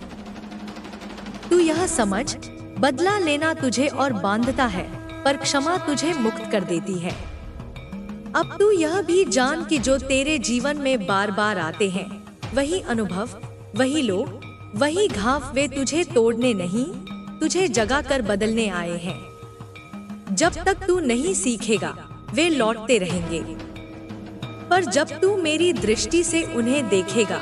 तू यह समझ, बदला लेना तुझे और बांधता है, पर क्षमा तुझे मुक्त कर देती है। अब तू यह भी जान कि जो तेरे जीवन में बार बार आते हैं, वही अनुभव, वही लोग, वही घाव, वे तुझे तोड़ने नहीं, तुझे जगा कर बदलने आए हैं। जब तक तू नहीं सीखेगा, वे लौटते रहेंगे। पर जब तू मेरी दृष्टि से उन्हें देखेगा,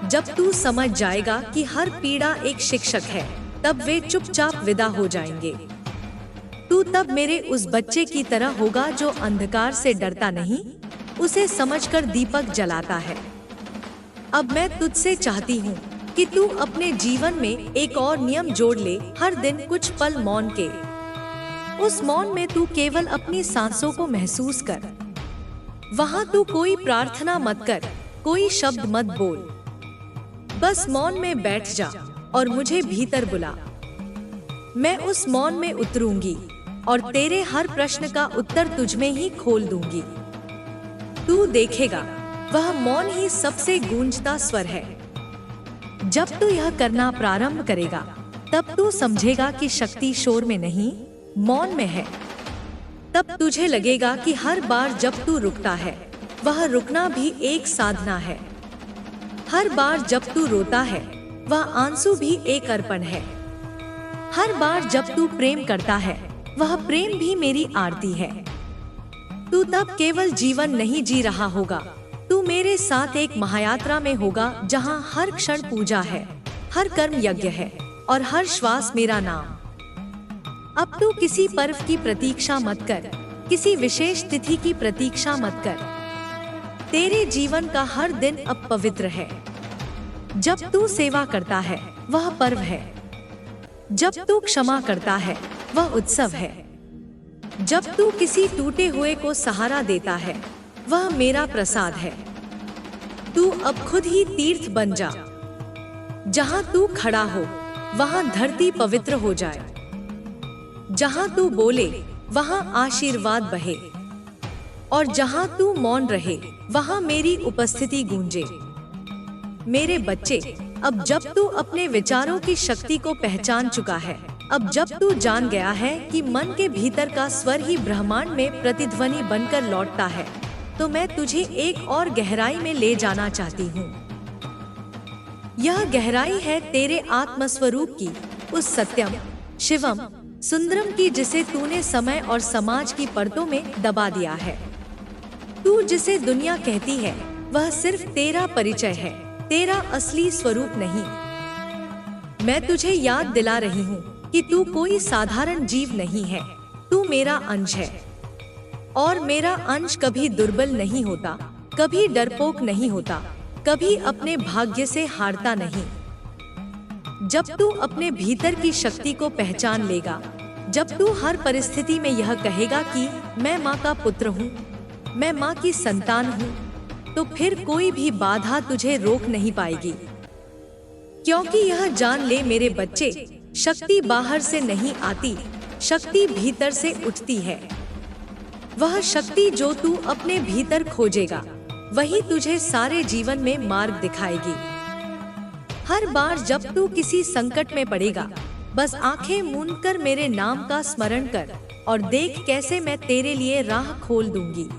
जब तू समझ जाएगा कि हर पीड़ा एक शिक्षक है, तब वे चुपचाप विदा हो जाएंगे। तू तब मेरे उस बच्चे की तरह होगा जो अंधकार से डरता नहीं, उसे समझकर दीपक जलाता है। अब मैं तुझसे चाहती हूँ कि तू अपने जीवन में एक और नियम जोड़ ले, हर दिन कुछ पल मौन के। उस मौन में तू केवल अपनी सांसों को महसूस कर। वहाँ तू कोई प्रार्थना मत कर, कोई शब्द मत बोल, बस मौन में बैठ जा और मुझे भीतर बुला। मैं उस मौन में उतरूंगी और तेरे हर प्रश्न का उत्तर तुझ में ही खोल दूंगी। तू देखेगा, वह मौन ही सबसे गूंजता स्वर है। जब तू यह करना प्रारंभ करेगा, तब तू समझेगा कि शक्ति शोर में नहीं, मौन में है। तब तुझे लगेगा कि हर बार जब तू रुकता है, वह रुकना भी एक साधना है। हर बार जब तू रोता है, वह आंसू भी एक अर्पण है। हर बार जब तू प्रेम करता है, वह प्रेम भी मेरी आरती है। तू तब केवल जीवन नहीं जी रहा होगा, तू मेरे साथ एक महायात्रा में होगा, जहाँ हर क्षण पूजा है, हर कर्म यज्ञ है और हर श्वास मेरा नाम। अब तू किसी पर्व की प्रतीक्षा मत कर, किसी विशेष तिथि की प्रतीक्षा मत कर। तेरे जीवन का हर दिन अब पवित्र है। जब तू सेवा करता है, वह पर्व है। जब तू क्षमा करता है, वह उत्सव है। जब तू किसी टूटे हुए को सहारा देता है, वह मेरा प्रसाद है। तू अब खुद ही तीर्थ बन जा। जहाँ तू खड़ा हो, वहाँ धरती पवित्र हो जाए। जहाँ तू बोले, वहाँ आशीर्वाद बहे, और जहाँ तू मौन रहे, वहाँ मेरी उपस्थिति गूंजे। मेरे बच्चे, अब जब तू अपने विचारों की शक्ति को पहचान चुका है, अब जब तू जान गया है कि मन के भीतर का स्वर ही ब्रह्मांड में प्रतिध्वनि बनकर लौटता है, तो मैं तुझे एक और गहराई में ले जाना चाहती हूँ। यह गहराई है तेरे आत्मस्वरूप की, उस सत्यम, शिवम, सुंदरम की जिसे तूने समय और समाज की परतों में दबा दिया है। तू जिसे दुनिया कहती है वह सिर्फ तेरा परिचय है, तेरा असली स्वरूप नहीं। मैं तुझे याद दिला रही हूँ कि तू कोई साधारण जीव नहीं है, तू मेरा अंश है। और मेरा अंश कभी दुर्बल नहीं होता, कभी डरपोक नहीं होता, कभी अपने भाग्य से हारता नहीं। जब तू अपने भीतर की शक्ति को पहचान लेगा, जब तू हर परिस्थिति में यह कहेगा कि मैं माँ का पुत्र हूँ, मैं माँ की संतान हूँ, तो फिर कोई भी बाधा तुझे रोक नहीं पाएगी। क्योंकि यह जान ले मेरे बच्चे, शक्ति बाहर से नहीं आती, शक्ति भीतर से उठती है। वह शक्ति जो तू अपने भीतर खोजेगा, वही तुझे सारे जीवन में मार्ग दिखाएगी। हर बार जब तू किसी संकट में पड़ेगा, बस आंखें मूंदकर मेरे नाम का स्मरण कर और देख कैसे मैं तेरे लिए राह खोल दूंगी।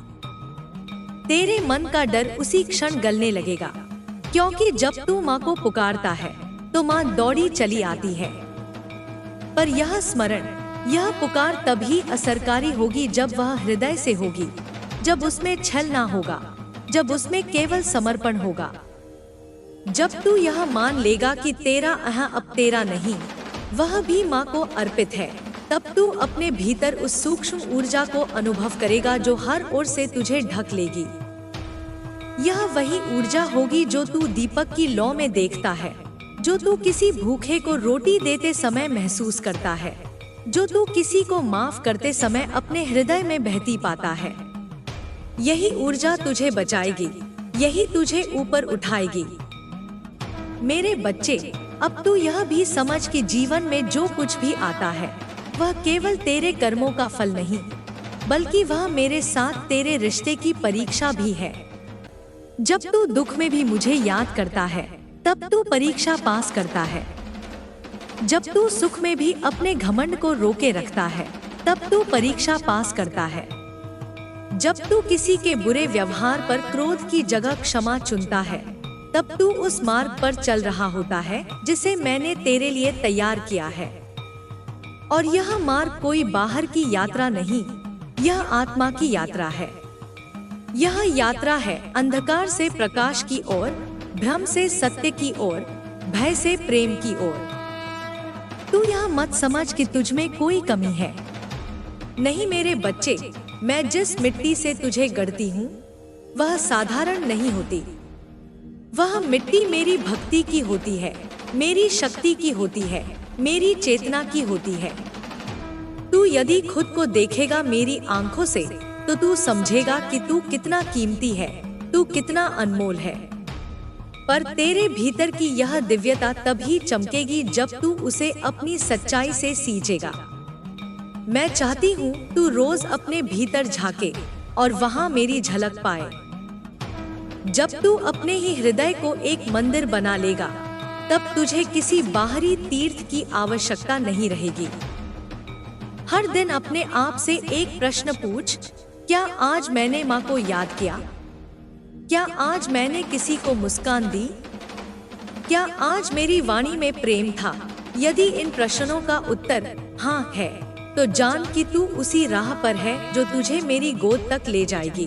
तेरे मन का डर उसी क्षण गलने लगेगा, क्योंकि जब तू माँ को पुकारता है तो माँ दौड़ी चली आती है। पर यह स्मरण, यह पुकार तभी असरकारी होगी जब वह हृदय से होगी, जब उसमें छल ना होगा, जब उसमें केवल समर्पण होगा। जब तू यह मान लेगा कि तेरा अब तेरा नहीं, वह भी माँ को अर्पित है, तब तू अपने भीतर उस सूक्ष्म ऊर्जा को अनुभव करेगा जो हर ओर से तुझे ढक लेगी। यह वही ऊर्जा होगी जो तू दीपक की लौ में देखता है, जो तू किसी भूखे को रोटी देते समय महसूस करता है, जो तू किसी को माफ करते समय अपने हृदय में बहती पाता है। यही ऊर्जा तुझे बचाएगी, यही तुझे ऊपर उठाएगी। मेरे बच्चे, अब तू यह भी समझ कि जीवन में जो कुछ भी आता है वह केवल तेरे कर्मों का फल नहीं, बल्कि वह मेरे साथ तेरे रिश्ते की परीक्षा भी है। जब तू दुख में भी मुझे याद करता है, तब तू परीक्षा पास करता है। जब तू सुख में भी अपने घमंड को रोके रखता है, तब तू परीक्षा पास करता है। जब तू किसी के बुरे व्यवहार पर क्रोध की जगह क्षमा चुनता है, तब तू उस मार्ग पर चल रहा होता है जिसे मैंने तेरे लिए तैयार किया है। और यह मार्ग कोई बाहर की यात्रा नहीं, यह आत्मा की यात्रा है। यह यात्रा है अंधकार से प्रकाश की ओर, भ्रम से सत्य की ओर, भय से प्रेम की ओर। तू यह मत समझ कि तुझ में कोई कमी है। नहीं मेरे बच्चे, मैं जिस मिट्टी से तुझे गढ़ती हूँ वह साधारण नहीं होती। वह मिट्टी मेरी भक्ति की होती है, मेरी शक्ति की होती है, मेरी चेतना की होती है। तू यदि खुद को देखेगा मेरी आंखों से, तो तू समझेगा कि तू कितना कीमती है, तू कितना अनमोल है। पर तेरे भीतर की यह दिव्यता तभी चमकेगी जब तू उसे अपनी सच्चाई से सींचेगा। मैं चाहती हूँ तू रोज अपने भीतर झांके और वहाँ मेरी झलक पाए। जब तू अपने ही हृदय को एक मंदिर बना लेगा, तब तुझे किसी बाहरी तीर्थ की आवश्यकता नहीं रहेगी। हर दिन अपने आप से एक प्रश्न पूछ, क्या आज मैंने माँ को याद किया? क्या आज मैंने किसी को मुस्कान दी? क्या आज मेरी वाणी में प्रेम था? यदि इन प्रश्नों का उत्तर हाँ है, तो जान कि तू उसी राह पर है जो तुझे मेरी गोद तक ले जाएगी।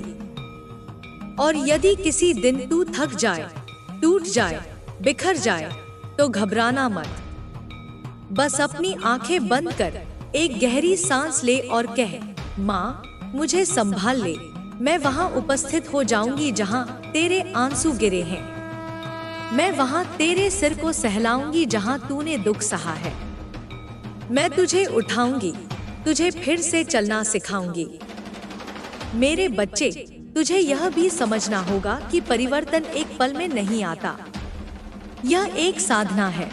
और यदि किसी दिन तू थक जाए, टूट जाए, बिखर जाए, तो घबराना मत। बस अपनी आंखें बंद कर एक गहरी सांस ले और कह, माँ मुझे संभाल ले। मैं वहाँ उपस्थित हो जाऊंगी जहाँ तेरे आंसू गिरे हैं। मैं वहाँ तेरे सिर को सहलाऊंगी जहाँ तूने दुख सहा है। मैं तुझे उठाऊंगी, तुझे फिर से चलना सिखाऊंगी। मेरे बच्चे, तुझे यह भी समझना होगा कि परिवर्तन एक पल में नहीं आता। यह एक साधना है।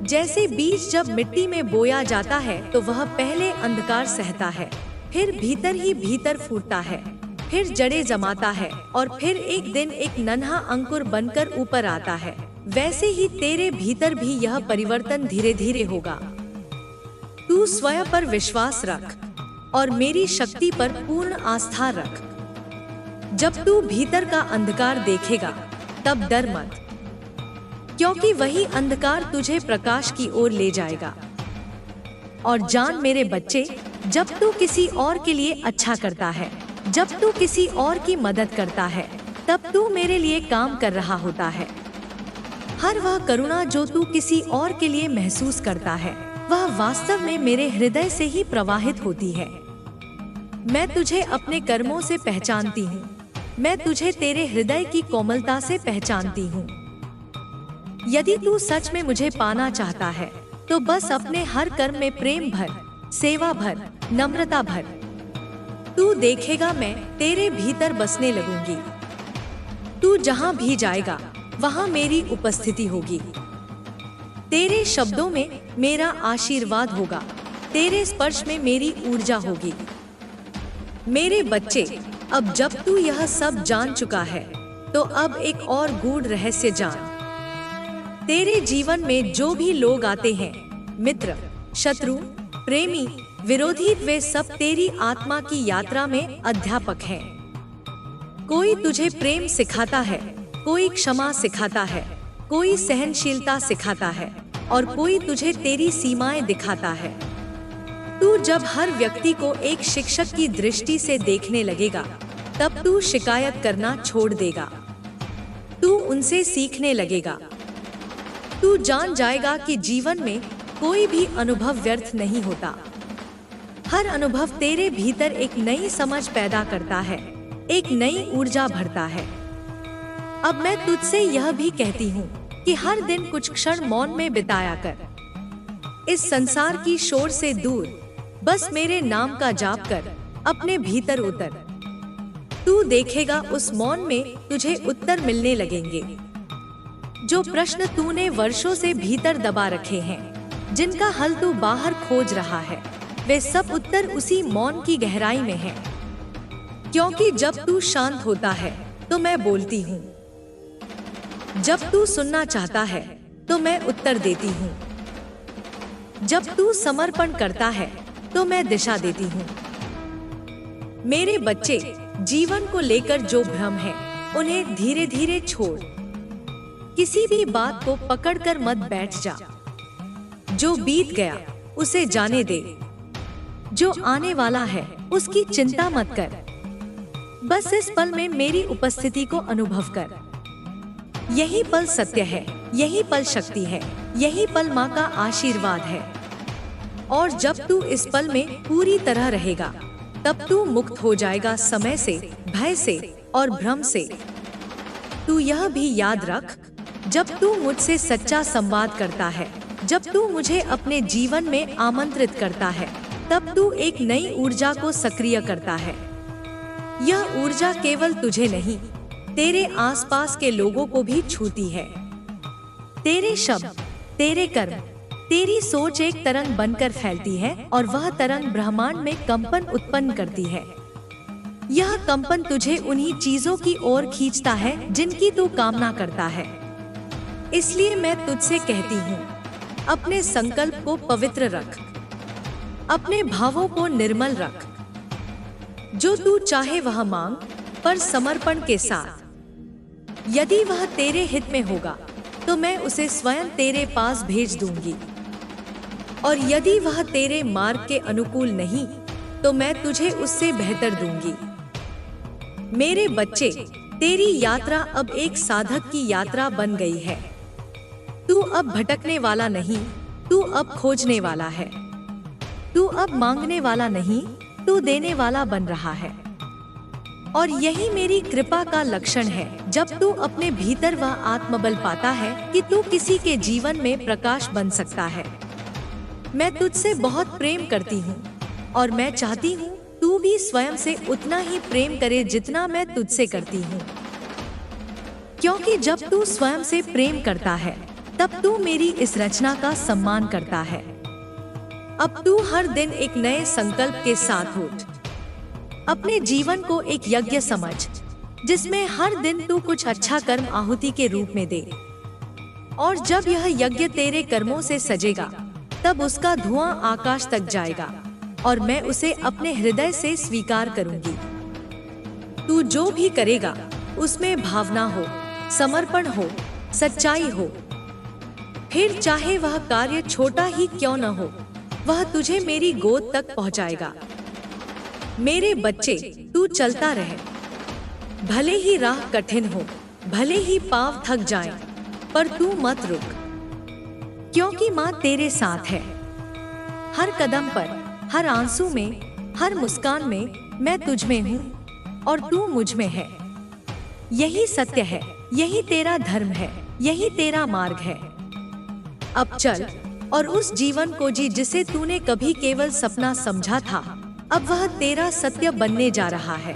जैसे बीज जब मिट्टी में बोया जाता है तो वह पहले अंधकार सहता है, फिर भीतर ही भीतर फूटता है, फिर जड़ें जमाता है और फिर एक दिन एक नन्हा अंकुर बनकर ऊपर आता है। वैसे ही तेरे भीतर भी यह परिवर्तन धीरे धीरे होगा। तू स्वयं पर विश्वास रख और मेरी शक्ति पर पूर्ण आस्था रख। जब तू भीतर का अंधकार देखेगा तब डर मत, क्योंकि वही अंधकार तुझे प्रकाश की ओर ले जाएगा। और जान मेरे बच्चे, जब तू किसी और के लिए अच्छा करता है, जब तू किसी और की मदद करता है, तब तू मेरे लिए काम कर रहा होता है। हर वह करुणा जो तू किसी और के लिए महसूस करता है, वह वास्तव में मेरे हृदय से ही प्रवाहित होती है। मैं तुझे अपने कर्मों से पहचानती हूँ। मैं तुझे तेरे हृदय की कोमलता से पहचानती हूँ। यदि तू सच में मुझे पाना चाहता है, तो बस अपने हर कर्म में प्रेम भर, सेवा भर, नम्रता भर। तू देखेगा मैं तेरे भीतर बसने लगूंगी। तू जहाँ भी जाएगा वहाँ मेरी उपस्थिति होगी। तेरे शब्दों में मेरा आशीर्वाद होगा, तेरे स्पर्श में मेरी ऊर्जा होगी। मेरे बच्चे, अब जब तू यह सब जान चुका है, तो अब एक और गूढ़ रहस्य जान। तेरे जीवन में जो भी लोग आते हैं, मित्र, शत्रु, प्रेमी, विरोधी, वे सब तेरी आत्मा की यात्रा में अध्यापक हैं। कोई तुझे प्रेम सिखाता है, कोई क्षमा सिखाता है, कोई सहनशीलता सिखाता है और कोई तुझे तेरी सीमाएं दिखाता है। तू जब हर व्यक्ति को एक शिक्षक की दृष्टि से देखने लगेगा, तब तू शिकायत करना छोड़ देगा। तू उनसे सीखने लगेगा। तू जान जाएगा कि जीवन में कोई भी अनुभव व्यर्थ नहीं होता। हर अनुभव तेरे भीतर एक नई समझ पैदा करता है, एक नई ऊर्जा भरता है। अब मैं तुझसे यह भी कहती हूँ कि हर दिन कुछ क्षण मौन में बिताया कर। इस संसार की शोर से दूर बस मेरे नाम का जाप कर, अपने भीतर उतर। तू देखेगा उस मौन में तुझे उत्तर मिलने लगेंगे। जो प्रश्न तूने वर्षों से भीतर दबा रखे हैं, जिनका हल तू बाहर खोज रहा है, वे सब उत्तर उसी मौन की गहराई में हैं। क्योंकि जब तू शांत होता है तो मैं बोलती हूँ, जब तू सुनना चाहता है तो मैं उत्तर देती हूँ, जब तू समर्पण करता है तो मैं दिशा देती हूँ। मेरे बच्चे, जीवन को लेकर जो भ्रम है, उन्हें धीरे धीरे छोड़। किसी भी बात को पकड़कर मत बैठ जा। जो बीत गया उसे जाने दे। जो आने वाला है उसकी चिंता मत कर। बस इस पल में मेरी उपस्थिति को अनुभव कर। यही पल सत्य है, यही पल शक्ति है, यही पल माँ का आशीर्वाद है। और जब तू इस पल में पूरी तरह रहेगा, तब तू मुक्त हो जाएगा समय से, भय से और भ्रम से। तू यह भी याद रख, जब तू मुझसे सच्चा संवाद करता है, जब तू मुझे अपने जीवन में आमंत्रित करता है, तब तू एक नई ऊर्जा को सक्रिय करता है। यह ऊर्जा केवल तुझे नहीं, तेरे आसपास के लोगों को भी छूती है। तेरे शब्द, तेरे कर्म, तेरी सोच एक तरंग बनकर फैलती है और वह तरंग ब्रह्मांड में कंपन उत्पन्न करती है। यह कंपन तुझे उन्हीं चीजों की ओर खींचता है जिनकी तू कामना करता है। इसलिए मैं तुझसे कहती हूँ, अपने संकल्प को पवित्र रख, अपने भावों को निर्मल रख। जो तू चाहे वह मांग, पर समर्पण के साथ। यदि वह तेरे हित में होगा तो मैं उसे स्वयं तेरे पास भेज दूंगी, और यदि वह तेरे मार्ग के अनुकूल नहीं तो मैं तुझे उससे बेहतर दूंगी। मेरे बच्चे, तेरी यात्रा अब एक साधक की यात्रा बन गई है। तू अब भटकने वाला नहीं, तू अब खोजने वाला है। तू अब मांगने वाला नहीं, तू देने वाला बन रहा है। और यही मेरी कृपा का लक्षण है। जब तू अपने भीतर वह आत्मबल पाता है कि तू किसी के जीवन में प्रकाश बन सकता है। मैं तुझसे बहुत प्रेम करती हूँ और मैं चाहती हूँ तू भी स्वयं से उतना ही प्रेम करे जितना मैं तुझसे करती हूँ। क्योंकि जब तू स्वयं से प्रेम करता है, तब तू मेरी इस रचना का सम्मान करता है। अब तू हर दिन एक नए संकल्प के साथ उठ। अपने जीवन को एक यज्ञ समझ, जिसमें हर दिन तू कुछ अच्छा कर्म आहुति के रूप में दे। और जब यह यज्ञ तेरे कर्मों से सजेगा, तब उसका धुआं आकाश तक जाएगा और मैं उसे अपने हृदय से स्वीकार करूंगी। तू जो भी करेगा उसमें भावना हो, समर्पण हो, सच्चाई हो। फिर चाहे वह कार्य छोटा ही क्यों न हो, वह तुझे मेरी गोद तक पहुंचाएगा। मेरे बच्चे, तू चलता रहे। भले ही राह कठिन हो, भले ही पांव थक जाएं, पर तू मत रुक, क्योंकि माँ तेरे साथ है। हर कदम पर, हर आंसू में, हर मुस्कान में मैं तुझ में हूँ और तू मुझ में है। यही सत्य है, यही तेरा धर्म है, यही तेरा मार्ग है। अब चल और उस जीवन को जी जिसे तूने कभी केवल सपना समझा था। अब वह तेरा सत्य बनने जा रहा है।